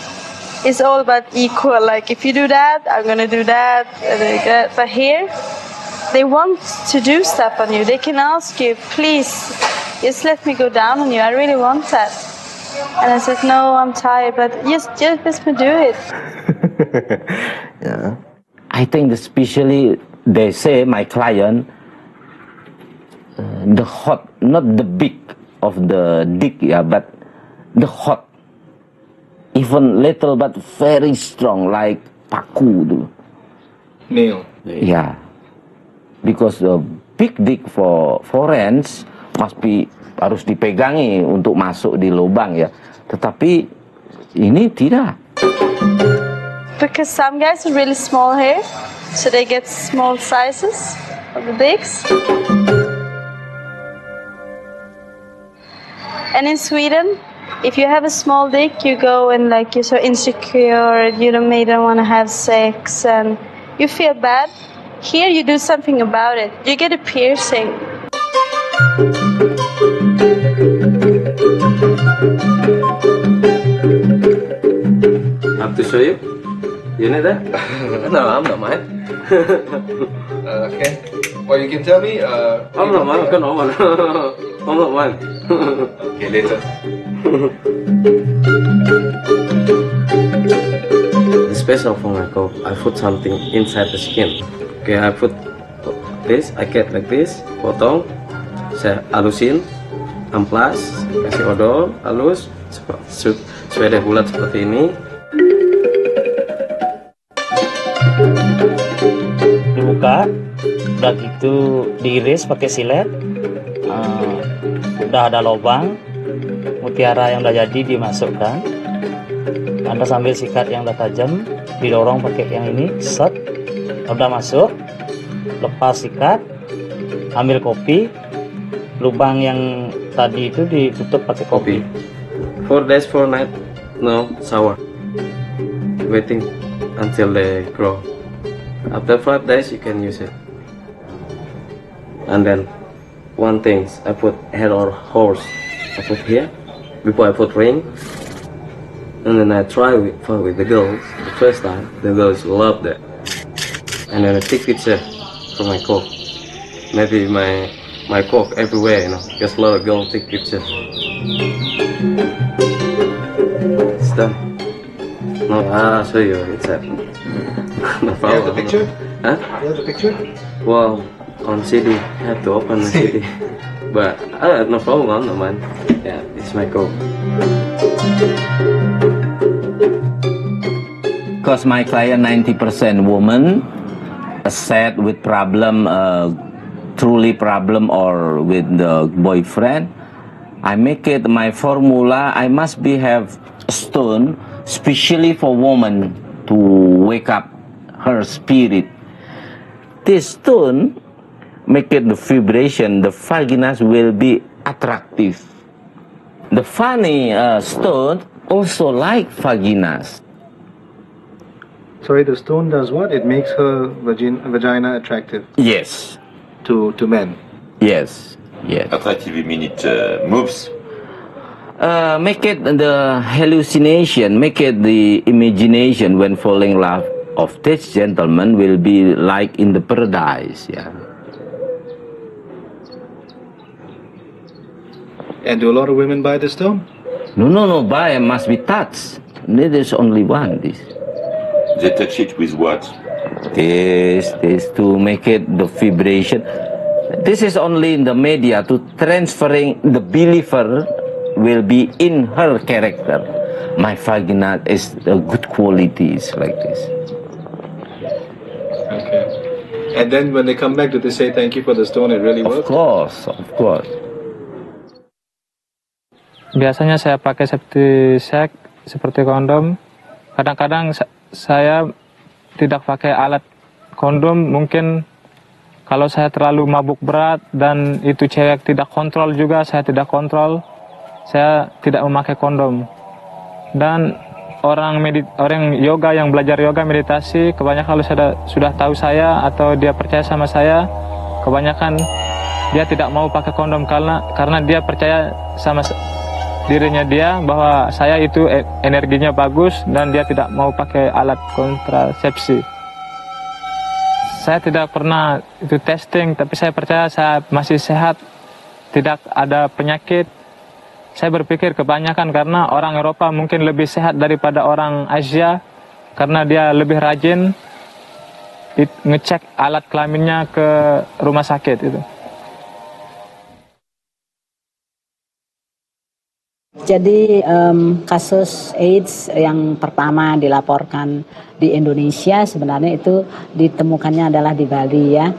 Speaker 10: it's all about equal, like if you do that, I'm going to do that, but here, they want to do stuff on you. They can ask you, please, just let me go down on you, I really want that. And I said, no, I'm tired, but just let me do it.
Speaker 17: Yeah. I think especially they say my client, the hot, not the big of the dick, yeah, but the hot, even little but very strong, like paku.
Speaker 7: Nail.
Speaker 17: Yeah, because the big dick for foreigners must be harus dipegangi untuk masuk di lubang ya. Tetapi ini tidak.
Speaker 10: Because some guys are really small here, so they get small sizes of the dicks. And in Sweden, if you have a small dick, you go and like you're so insecure, you maybe don't want to have sex, and you feel bad. Here, you do something about it. You get a piercing.
Speaker 13: Have to show you? You need that?
Speaker 7: No, I'm not mine. Okay. Well, you can tell me.
Speaker 13: I'm not mine. Come on. I'm not mine.
Speaker 7: Okay, later.
Speaker 13: The special for my coat, I put something inside the skin. Okay, I put this. I get like this, potong,
Speaker 20: saya halusin, amplas, kasih odol, halus, supaya dia bulat seperti ini.
Speaker 21: Dibuka, udah gitu diiris pakai silet, udah ada lubang, mutiara yang udah jadi dimasukkan. Anda sambil sikat yang udah tajam, didorong pakai yang ini, set, udah masuk, lepas sikat, ambil kopi, lubang yang tadi itu ditutup pakai kopi.
Speaker 20: 4 days 4 night, no shower, waiting until they grow. After 5 days you can use it. And then one thing, I put head or horse, I put here before I put ring. And then I try with the girls the first time. The girls love that. And then I take picture for my cook. Maybe my cook everywhere, you know, because a lot of girls take pictures. It's done. No, I'll show you. It's that. No problem.
Speaker 7: You have the picture?
Speaker 20: Huh?
Speaker 7: You have the picture?
Speaker 20: Well, on CD, I have to open the CD. But no problem, no man. Yeah, it's my cook.
Speaker 17: Because my client 90% woman, sad with problem, truly problem or with the boyfriend, I make it my formula. I must have stone, especially for woman to wake up her spirit. This stone make it the vibration. The vaginas will be attractive. The funny stone also like vaginas.
Speaker 7: Sorry, the stone does what? It makes her vagina attractive.
Speaker 17: Yes.
Speaker 7: To men.
Speaker 17: Yes. Yes.
Speaker 6: Attractive, I mean it moves.
Speaker 17: Make it the hallucination, make it the imagination when falling in love of this gentleman will be like in the paradise. Yeah.
Speaker 7: And do a lot of women buy the stone?
Speaker 17: No, buy must be touched. There is only one. This.
Speaker 6: They touch it with what?
Speaker 17: This to make it the vibration. This is only in the media to transferring the believer will be in her character. My vagina is a good qualities like this.
Speaker 7: Okay. And then when they come back, do they say thank you for the stone? It really works?
Speaker 17: Of course.
Speaker 1: Biasanya saya pakai safety sack seperti kondom. Kadang-kadang saya tidak pakai alat kondom, mungkin kalau saya terlalu mabuk berat dan itu cewek tidak kontrol juga, saya tidak kontrol, saya tidak memakai kondom. Dan orang yoga yang belajar yoga meditasi, kebanyakan kalau sudah tahu saya atau dia percaya sama saya, kebanyakan dia tidak mau pakai kondom karena dia percaya sama dirinya dia bahwa saya itu energinya bagus dan dia tidak mau pakai alat kontrasepsi. Saya tidak pernah itu testing, tapi saya percaya saya masih sehat, tidak ada penyakit. Saya berpikir kebanyakan karena orang Eropa mungkin lebih sehat daripada orang Asia karena dia lebih rajin ngecek alat kelaminnya ke rumah sakit itu.
Speaker 22: Jadi kasus AIDS yang pertama dilaporkan di Indonesia sebenarnya itu ditemukannya adalah di Bali ya.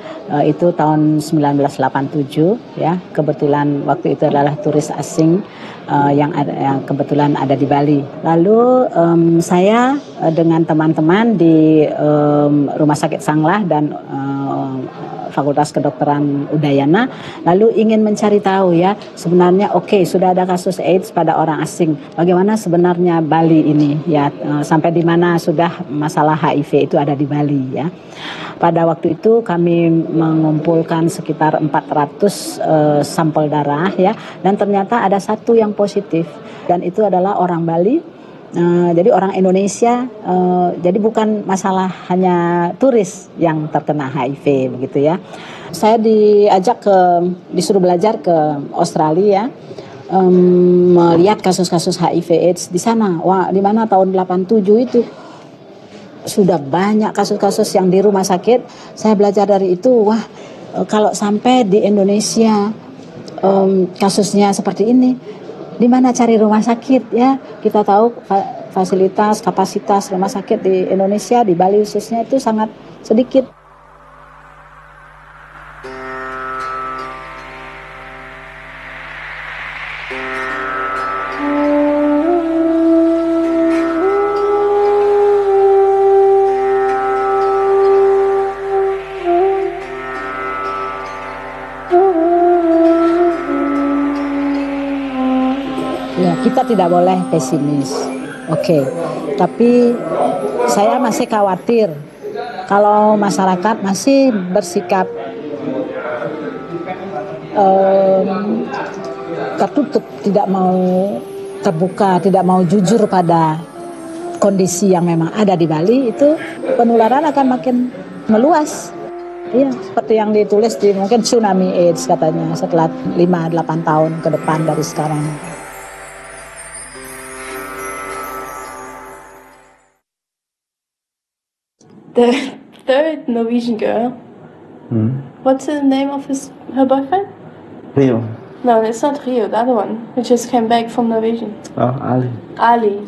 Speaker 22: Itu tahun 1987 ya. Kebetulan waktu itu adalah turis asing yang kebetulan ada di Bali. Lalu saya dengan teman-teman di Rumah Sakit Sanglah dan Fakultas Kedokteran Udayana lalu ingin mencari tahu ya sebenarnya sudah ada kasus AIDS pada orang asing, bagaimana sebenarnya Bali ini ya, sampai di mana sudah masalah HIV itu ada di Bali ya. Pada waktu itu kami mengumpulkan sekitar 400 sampel darah ya, dan ternyata ada satu yang positif dan itu adalah orang Bali. Jadi orang Indonesia, jadi bukan masalah hanya turis yang terkena HIV begitu ya. Saya disuruh belajar ke Australia, melihat kasus-kasus HIV/AIDS di sana. Wah, di mana tahun 87 itu sudah banyak kasus-kasus yang di rumah sakit. Saya belajar dari itu, wah kalau sampai di Indonesia kasusnya seperti ini, di mana cari rumah sakit ya? Kita tahu fasilitas, kapasitas rumah sakit di Indonesia, di Bali khususnya itu sangat sedikit. Ya, kita tidak boleh pesimis. Oke. Tapi saya masih khawatir kalau masyarakat masih bersikap tertutup, tidak mau terbuka, tidak mau jujur pada kondisi yang memang ada di Bali, itu penularan akan makin meluas. Iya, seperti yang ditulis di mungkin tsunami AIDS katanya setelah 5-8 tahun ke depan dari sekarang.
Speaker 16: The third Norwegian girl, what's the name of her boyfriend?
Speaker 13: Rio.
Speaker 16: No, it's not Rio, the other one, who just came back from Norwegian.
Speaker 13: Oh, Ali.
Speaker 16: Ali.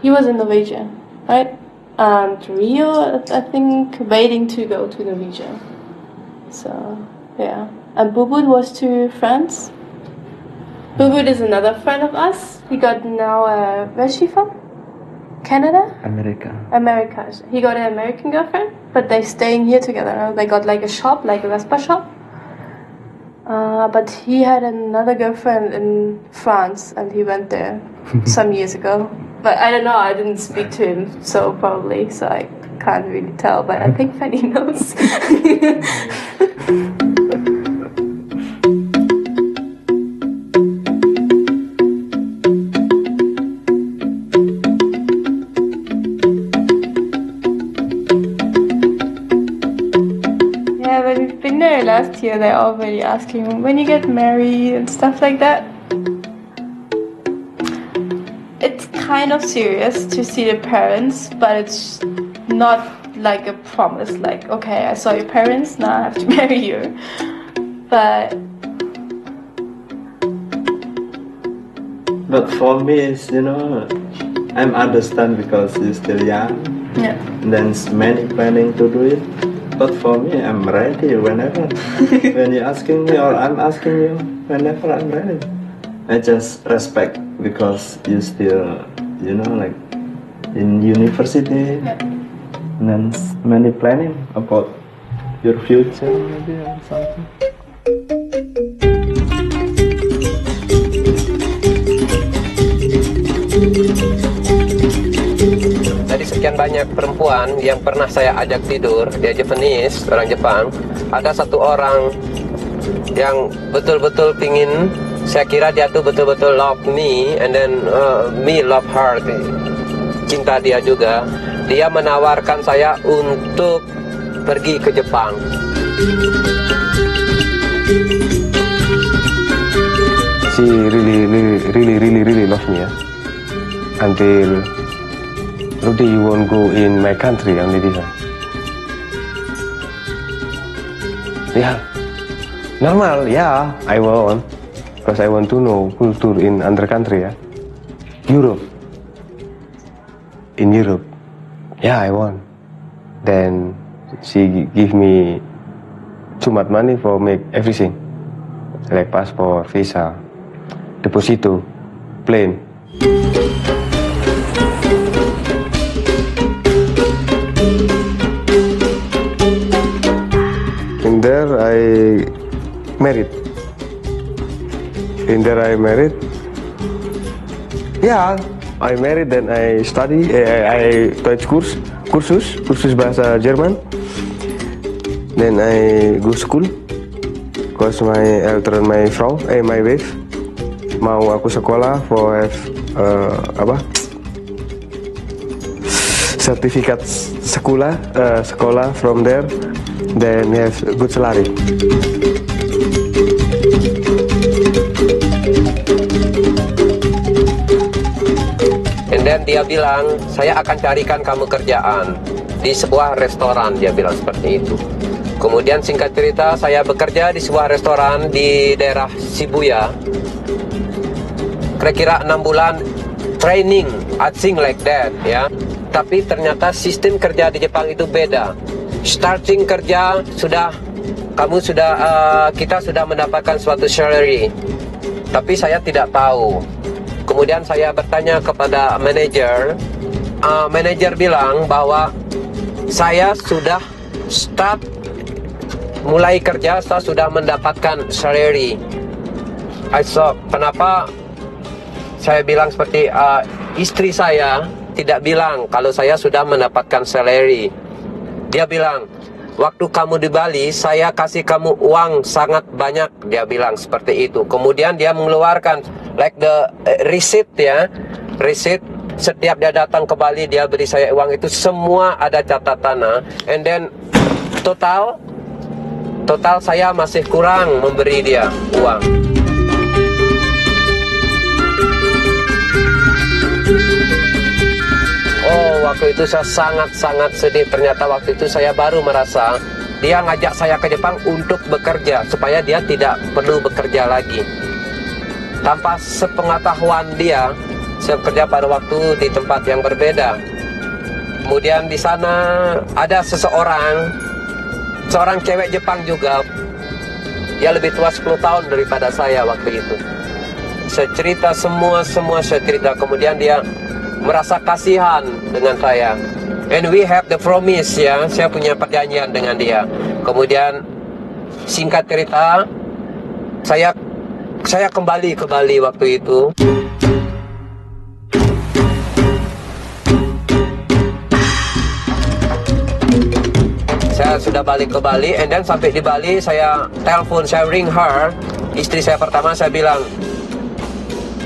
Speaker 16: He was in Norwegia, right? And Rio, I think, waiting to go to Norwegia. So, yeah. And Bubud was to France. Bubud is another friend of us. He got now, where's she from? Canada? America. He got an American girlfriend, but they're staying here together now. They got like a shop, like a Vespa shop. But he had another girlfriend in France, and he went there some years ago. But I don't know, I didn't speak to him, so probably, so I can't really tell, but I think Fanny knows. Last year, they're already asking when you get married and stuff like that. It's kind of serious to see the parents, but it's not like a promise, like, okay, I saw your parents, now I have to marry you.
Speaker 20: But for me, it's, I'm understand because you're still young.
Speaker 16: Yeah.
Speaker 20: And then many planning to do it. But for me, I'm ready whenever. When you're asking me or I'm asking you, whenever I'm ready. I just respect because you still, like in university.
Speaker 16: Yeah.
Speaker 20: And then many planning about your future maybe or something.
Speaker 2: Dari sekian banyak perempuan yang pernah saya ajak tidur, dia Japanese, orang Jepang, ada satu orang yang betul-betul pingin, saya kira dia tuh betul-betul love me, and then me love her, cinta dia juga. Dia menawarkan saya untuk pergi ke Jepang.
Speaker 12: She really love me, until Rudy, you won't go in my country, only this one. Yeah, normal, yeah, I want, because I want to know culture in other country, Europe. In Europe, yeah, I want. Then she give me too much money for make everything, like passport, visa, deposito, plane. In there I married. Yeah, I married, then I study. I Deutsch kursus bahasa Jerman. Then I go school, cause my wife mau aku sekolah for have sertifikat sekolah from there. Then have good salary.
Speaker 2: And then dia bilang, saya akan carikan kamu kerjaan di sebuah restoran, dia bilang seperti itu. Kemudian singkat cerita saya bekerja di sebuah restoran di daerah Shibuya. Kira-kira 6 bulan training, I think like that ya. Tapi ternyata sistem kerja di Jepang itu beda. Starting kerja kita sudah mendapatkan suatu salary. Tapi saya tidak tahu. Kemudian saya bertanya kepada manajer. Manajer bilang bahwa saya sudah mulai kerja, saya sudah mendapatkan salary. Kenapa saya bilang seperti istri saya tidak bilang kalau saya sudah mendapatkan salary. Dia bilang, waktu kamu di Bali, saya kasih kamu uang sangat banyak. Dia bilang seperti itu. Kemudian dia mengeluarkan like the receipt ya, receipt. Setiap dia datang ke Bali, dia beri saya uang itu semua ada catatan. And then total saya masih kurang memberi dia uang. Oh, waktu itu saya sangat sedih. Ternyata waktu itu saya baru merasa dia ngajak saya ke Jepang untuk bekerja supaya dia tidak perlu bekerja lagi. Tanpa sepengetahuan dia, saya bekerja pada waktu di tempat yang berbeda. Kemudian di sana ada seorang cewek Jepang juga. Dia lebih tua 10 tahun daripada saya waktu itu. Saya cerita semua saya cerita. Kemudian dia merasa kasihan dengan saya. And we have the promise ya. Saya punya perjanjian dengan dia. Kemudian singkat cerita, saya kembali ke Bali waktu itu. Saya sudah balik ke Bali, and then sampai di Bali saya telepon, saya ring her, istri saya pertama, saya bilang,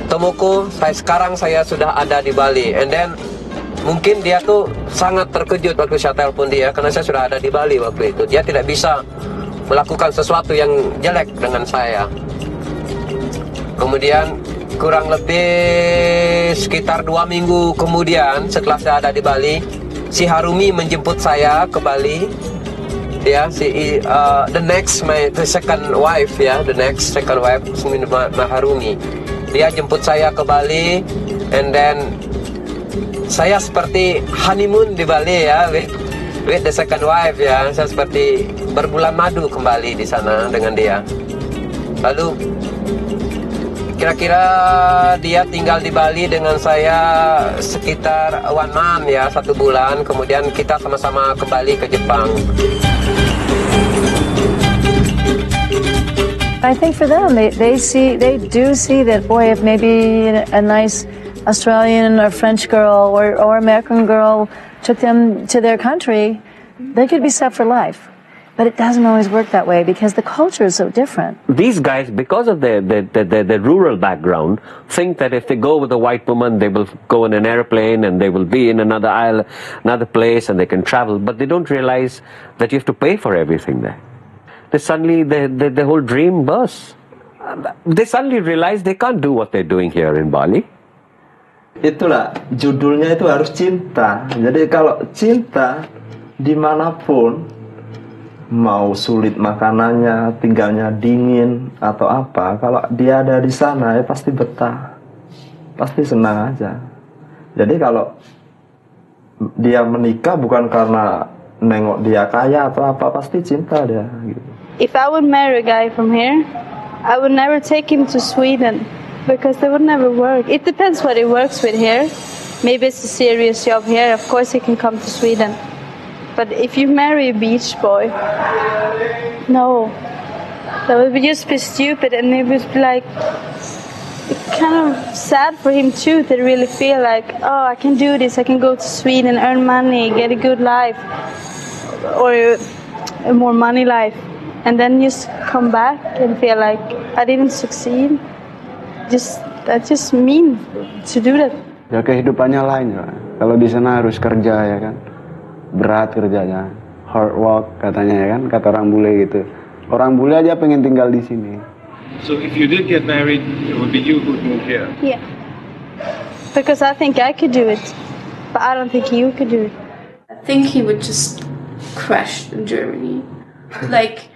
Speaker 2: temuku, sekarang saya sudah ada di Bali. And then mungkin dia tuh sangat terkejut waktu saya telepon dia, karena saya sudah ada di Bali waktu itu. Dia tidak bisa melakukan sesuatu yang jelek dengan saya. Kemudian kurang lebih sekitar 2 minggu kemudian setelah saya ada di Bali, si Harumi menjemput saya ke Bali. Ya, the second wife ya, Harumi. Dia jemput saya ke Bali, and then saya seperti honeymoon di Bali ya, with the second wife ya. Saya seperti berbulan madu kembali di sana dengan dia. Lalu kira-kira dia tinggal di Bali dengan saya sekitar 1 month ya, 1 bulan. Kemudian kita sama-sama kembali ke Jepang.
Speaker 15: I think for them, they do see that, boy, if maybe a nice Australian or French girl or American girl took them to their country, they could be set for life. But it doesn't always work that way because the culture is so different.
Speaker 2: These guys, because of their rural background, think that if they go with a white woman, they will go in an airplane and they will be in another island, another place, and they can travel. But they don't realize that you have to pay for everything there. They suddenly, the whole dream bursts. They suddenly realize they can't do what they're doing here in Bali.
Speaker 8: Itulah, judulnya itu harus cinta. Jadi kalau cinta, dimanapun, mau sulit makanannya, tinggalnya dingin, atau apa, kalau dia ada di sana, ya pasti betah. Pasti senang aja. Jadi kalau dia menikah bukan karena nengok dia kaya atau apa, pasti cinta dia gitu.
Speaker 10: If I would marry a guy from here, I would never take him to Sweden because that would never work. It depends what he works with here. Maybe it's a serious job here. Of course he can come to Sweden. But if you marry a beach boy, no. That would just be stupid, and it would be like kind of sad for him too to really feel like, oh, I can do this. I can go to Sweden, earn money, get a good life, or a more money life. And then just come back and feel like I didn't succeed. That's just mean to do that.
Speaker 13: Ya kehidupannya lain ya. Kalau di sana harus kerja ya kan, berat kerjanya, hard work katanya ya kan, kata orang bule gitu. Orang bule aja pengen tinggal di sini.
Speaker 7: So if you did get married, it would be you who would move here.
Speaker 10: Yeah, because I think I could do it, but I don't think you could do it.
Speaker 16: I think he would just crash in Germany. Like,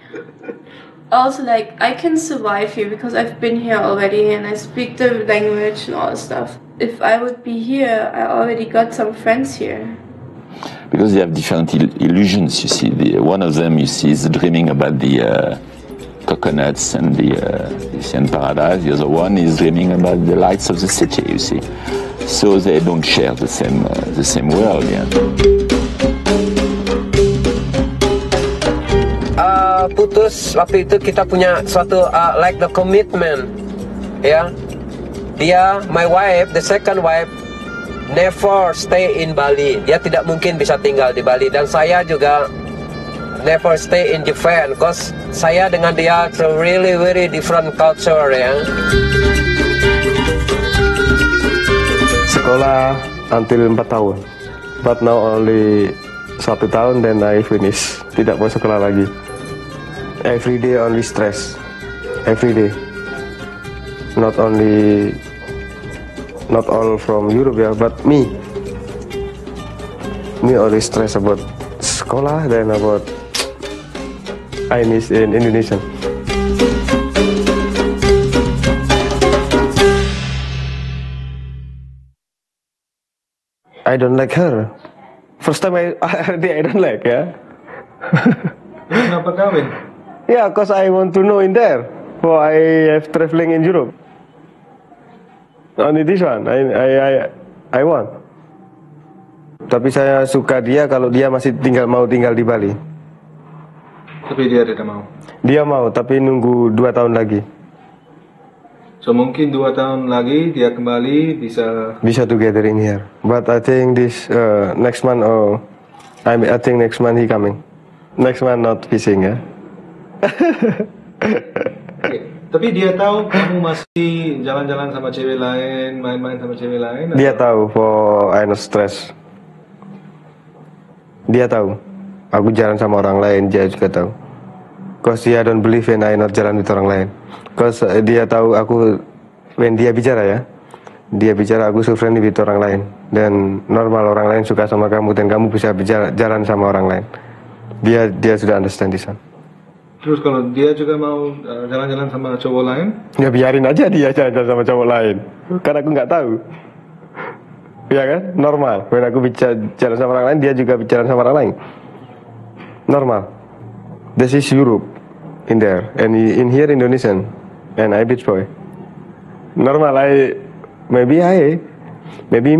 Speaker 16: also, like, I can survive here because I've been here already and I speak the language and all that stuff. If I would be here, I already got some friends here.
Speaker 6: Because they have different illusions, you see. One of them, you see, is dreaming about the coconuts and the Elysian paradise. The other one is dreaming about the lights of the city, you see. So they don't share the same world, yeah.
Speaker 2: Putus waktu itu kita punya suatu like the commitment, ya. Dia, my wife, the second wife, never stay in Bali. Dia tidak mungkin bisa tinggal di Bali. Dan saya juga never stay in Japan, cause saya dengan dia it's a really very different culture, ya.
Speaker 12: Sekolah until 4 tahun, but now only 1 tahun then I finish. Tidak mau sekolah lagi. Every day only stress. Every day. Not all from Europe, yeah, but me only stress about sekolah then about I miss in Indonesia. I don't like her. First time I don't like, yeah.
Speaker 7: Kenapa kawin?
Speaker 12: Yeah, cause I want to know in there. For I have traveling in Europe. Only this one, I want. Tapi saya suka dia kalau dia masih mau tinggal di Bali.
Speaker 7: Tapi dia tidak mau.
Speaker 12: Dia mau, tapi nunggu 2 tahun lagi.
Speaker 7: So mungkin 2 tahun lagi dia kembali bisa
Speaker 12: together in here. But I think this next month I think next month he coming. Next month not fishing, ya.
Speaker 7: Tapi dia tahu kamu masih jalan-jalan sama cewek lain, main-main sama cewek lain?
Speaker 12: Dia tahu, for I not stress. Dia tahu. Aku jalan sama orang lain, dia juga tahu. Cause dia don't believe in I not jalan with orang lain. Cause dia tahu aku, when dia bicara, ya, dia bicara aku so friendly with orang lain. Dan normal orang lain suka sama kamu dan kamu bisa jalan sama orang lain. Dia sudah understand this one.
Speaker 7: Terus kalau dia juga mau jalan-jalan sama cowok lain?
Speaker 12: Ya biarin aja dia jalan-jalan sama cowok lain. Karena aku nggak tahu. Ya kan? Normal. When aku bicara jalan sama orang lain, dia juga bicara sama orang lain. Normal. This is Europe in there, and in here Indonesian, and I beach boy. Normal. Maybe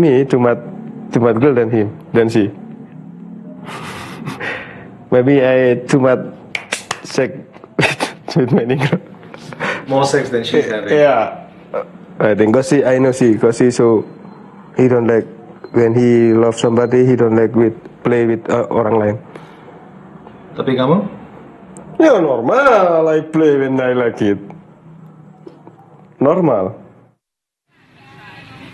Speaker 12: me too much girl than him, than she. Maybe I too much sex with many girls.
Speaker 7: More sex than she's having.
Speaker 12: Yeah. I think cause I know cause he don't like when he love somebody, he don't like play with orang lain.
Speaker 7: Tapi kamu?
Speaker 12: Ya normal, I play when I like it. Normal.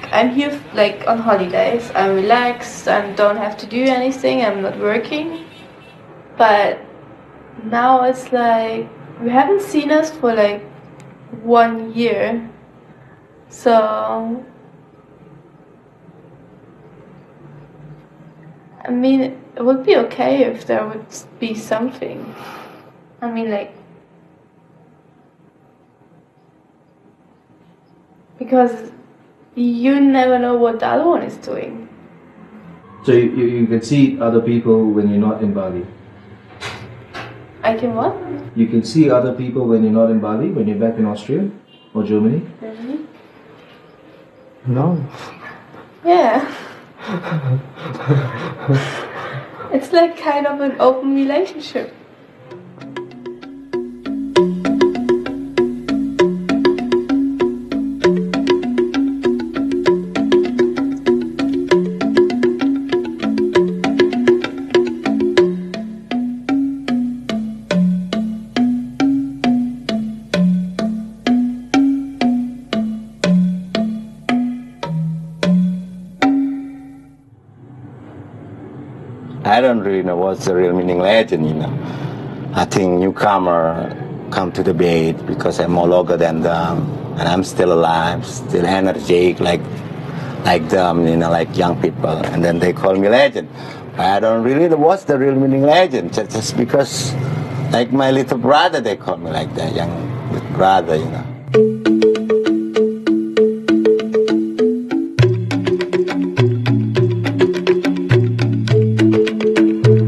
Speaker 16: I'm here like on holidays. I'm relaxed. I don't have to do anything. I'm not working. But now it's like we haven't seen us for like 1 year. So I mean, it would be okay if there would be something. I mean, like, because you never know what the other one is doing.
Speaker 7: So you can see other people when you're not in Bali?
Speaker 16: I can what?
Speaker 7: You can see other people when you're not in Bali, when you're back in Austria or Germany?
Speaker 16: Really?
Speaker 12: No.
Speaker 16: Yeah. It's like kind of an open relationship.
Speaker 5: I don't really know what's the real meaning legend, you know. I think newcomer come to the bait because I'm more longer than them, and I'm still alive, still energetic like them, you know, like young people, and then they call me legend. I don't really know what's the real meaning legend, just because Like my little brother, they call me like that, young brother, you know.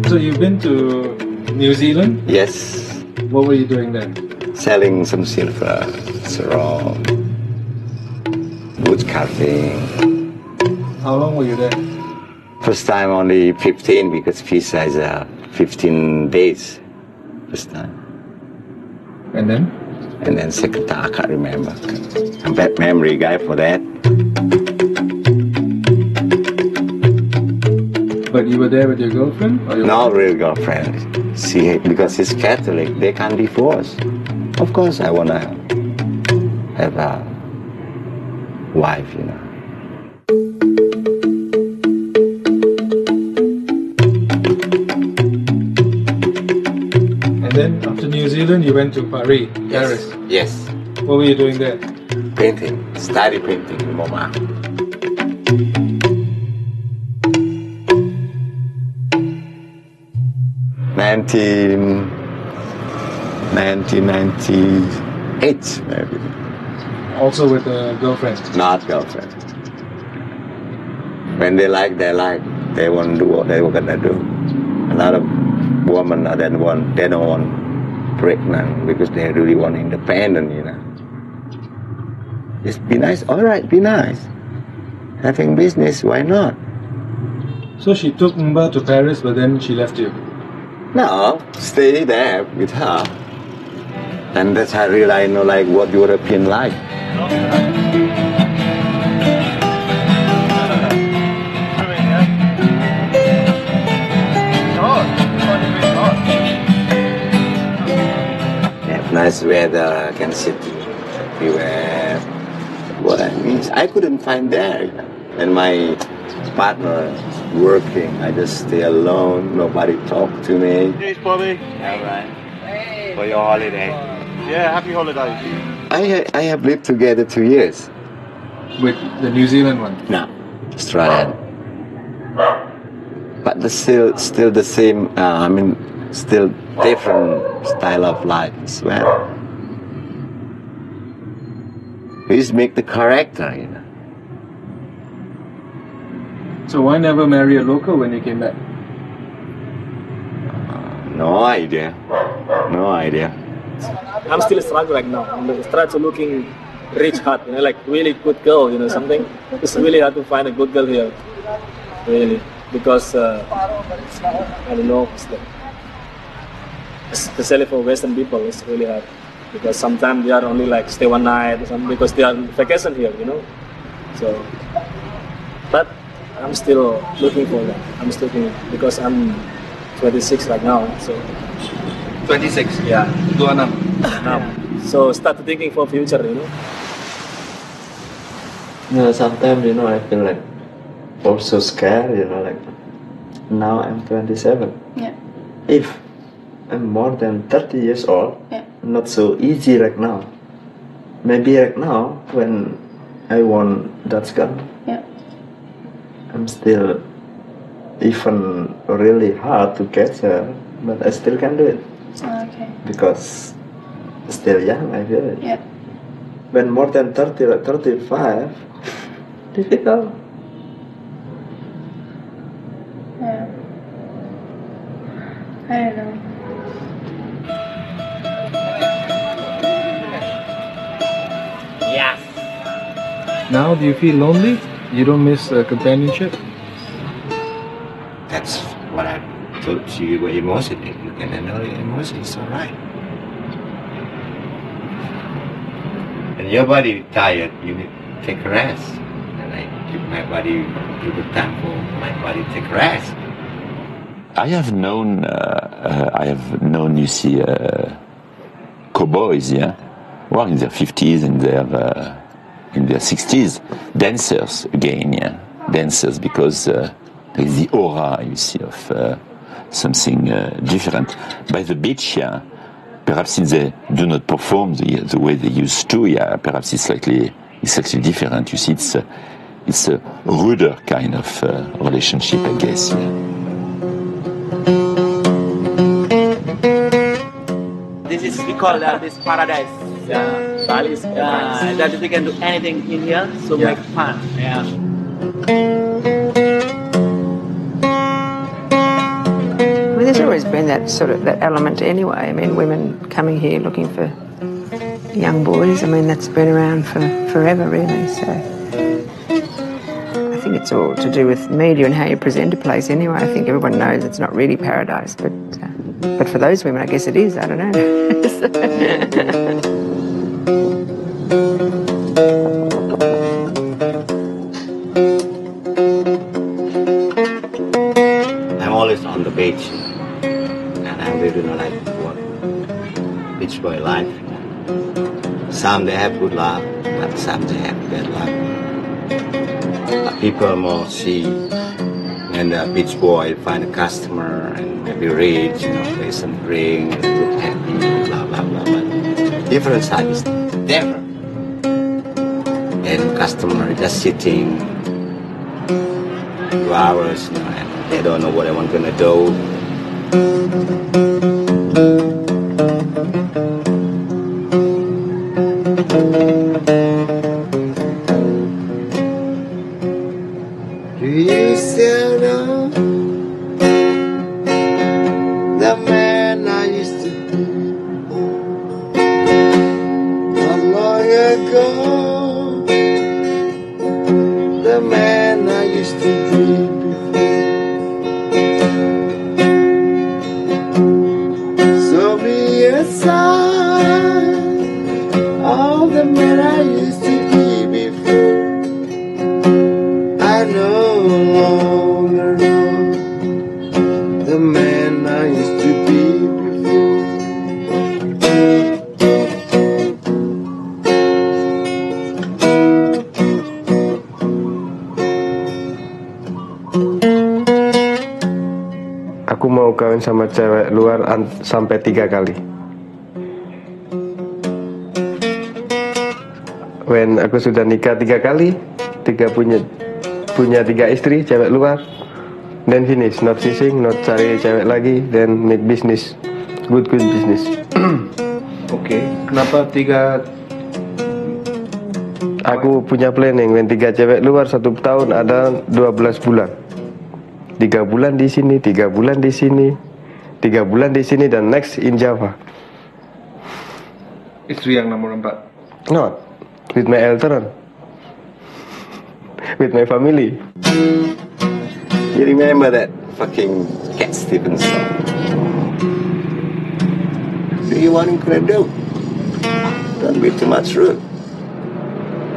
Speaker 7: So you've been to New Zealand?
Speaker 5: Yes.
Speaker 7: What were you doing there?
Speaker 5: Selling some silver, straw, wood carving.
Speaker 7: How long were you there?
Speaker 5: First time only 15 because visa is 15 days. First time.
Speaker 7: And then?
Speaker 5: And then second time, I can't remember. I'm bad memory guy for that.
Speaker 7: But you were there with your girlfriend? Or your
Speaker 5: No real girlfriend. See, because he's Catholic, they can't divorce. Of course, I wanna have a wife, you know.
Speaker 7: And then after New Zealand, you went to Paris.
Speaker 5: Yes.
Speaker 7: What were you doing there?
Speaker 5: Painting, study painting in MoMA. In 1998, maybe.
Speaker 7: Also with a girlfriend?
Speaker 5: Not girlfriend. When they like, they like. They won't do what they were gonna do. A lot of women they don't want pregnant because they really want independent, you know. Just be nice. All right, be nice. Having business, why not?
Speaker 7: So she took Mba to Paris, but then she left you?
Speaker 5: No, stay there with her. And that's how really I know like what European like. Have nice weather, can sit everywhere. What I mean is I couldn't find there. You know? And my partner working, I just stay alone, nobody talk to me.
Speaker 8: Cheers, Bobby.
Speaker 5: Yeah, right. For your holiday.
Speaker 8: Yeah, happy holidays.
Speaker 5: I have lived together 2 years.
Speaker 7: With the New Zealand one?
Speaker 5: No, Australian. But still the same, still different style of life as well. Please make the character, you know.
Speaker 7: So why never marry a local when you came back?
Speaker 5: No idea. No idea.
Speaker 4: I'm still struggling right now. I'm trying to looking rich hard, you know, like really good girl, you know, something. It's really hard to find a good girl here, really, because I don't know, especially for Western people, it's really hard because sometimes they are only like stay one night or something because they are on vacation here, you know. So, but I'm still looking for that. I'm still looking because I'm 26 right now, so.
Speaker 8: 26?
Speaker 4: Yeah.
Speaker 8: 26.
Speaker 4: Now, so start thinking for future, you know.
Speaker 8: Yeah, sometimes, you know, I feel like also scared, you know, like now I'm 27.
Speaker 16: Yeah.
Speaker 8: If I'm more than 30 years old,
Speaker 16: Yeah.
Speaker 8: not so easy right now. Maybe right now, when I want that girl,
Speaker 16: Yeah.
Speaker 8: I'm still even really hard to catch her, but I still can do it
Speaker 16: Okay.
Speaker 8: because still young, I feel it.
Speaker 16: Yeah.
Speaker 8: When more than 30, like 35, difficult.
Speaker 16: Yeah. I don't know.
Speaker 4: Yes.
Speaker 7: Now, do you feel lonely? You don't miss companionship?
Speaker 5: That's what I told you were emotional. You can handle your emotions, alright. And your body tired, you need to take a rest. And I give my body a good time for my body to take a rest.
Speaker 6: I have known, you see, cowboys, yeah, well, in their 50s, in their 60s, dancers again, yeah, dancers because there is the aura, you see, of something different. By the beach, yeah, perhaps since they do not perform the way they used to, yeah, perhaps it's slightly different. You see, it's a ruder kind of relationship, I guess. Yeah.
Speaker 3: this we call this paradise.
Speaker 4: Yeah, Bali is paradise.
Speaker 3: That we can do anything in here, so
Speaker 4: Yeah.
Speaker 3: make fun. Yeah.
Speaker 11: I mean, there's always been that sort of that element anyway. I mean, women coming here looking for young boys. I mean, that's been around for forever, really. So I think it's all to do with media and how you present a place. Anyway, I think everyone knows it's not really paradise, but for those women, I guess it is. I don't know.
Speaker 5: I'm always on the beach, and I really don't like what beach boy life. Some they have good luck, but some they have bad luck. But people more see when the beach boy find a customer and maybe rich, play some drink, look happy, blah blah blah. But different side is different. And customer just sitting 2 hours, and they don't know what they want gonna do. Do you still know the man I used to be? Not long ago, the man I used to be before. So be aside all the man I used to be before. I no longer know the man I used to be before.
Speaker 12: Aku mau kawin sama cewek luar sampai 3 kali. When aku sudah nikah 3 kali, punya 3 istri, cewek luar, then finish, not fishing, not cari cewek lagi, then make business, good business.
Speaker 7: Oke, kenapa 3?
Speaker 12: Aku punya planning, when 3 cewek luar 1 tahun ada 12 bulan. 3 bulan di sini, 3 bulan di sini, 3 bulan di sini, dan next in Java.
Speaker 7: Istri yang nomor 4?
Speaker 12: Not, with my eltern, with my family.
Speaker 5: You remember that fucking Cat Stevens song? Do you want to do? Don't be too much rude.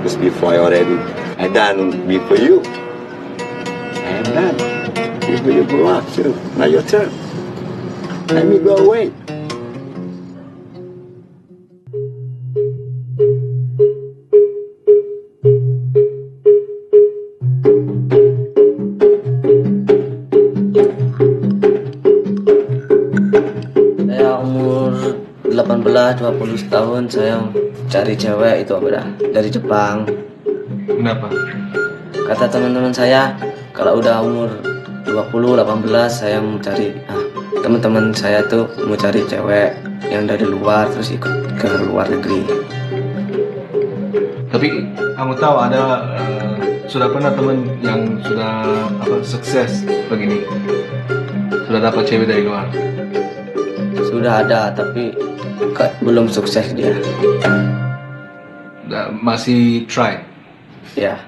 Speaker 5: Because before I done before you. I am done. Before you grow up too. Now your turn. Let me go away.
Speaker 20: Saya umur 18-20 tahun saya cari cewek itu beda dari Jepang.
Speaker 7: Kenapa?
Speaker 20: Kata teman-teman saya kalau udah umur 20-18 saya mau cari teman-teman saya tuh mau cari cewek yang dari luar terus ikut ke luar negeri.
Speaker 7: Tapi kamu tahu ada sudah pernah teman yang sudah sukses begini? Sudah dapat cewek dari luar?
Speaker 20: Sudah ada tapi belum sukses dia.
Speaker 7: Masih try?
Speaker 20: Ya.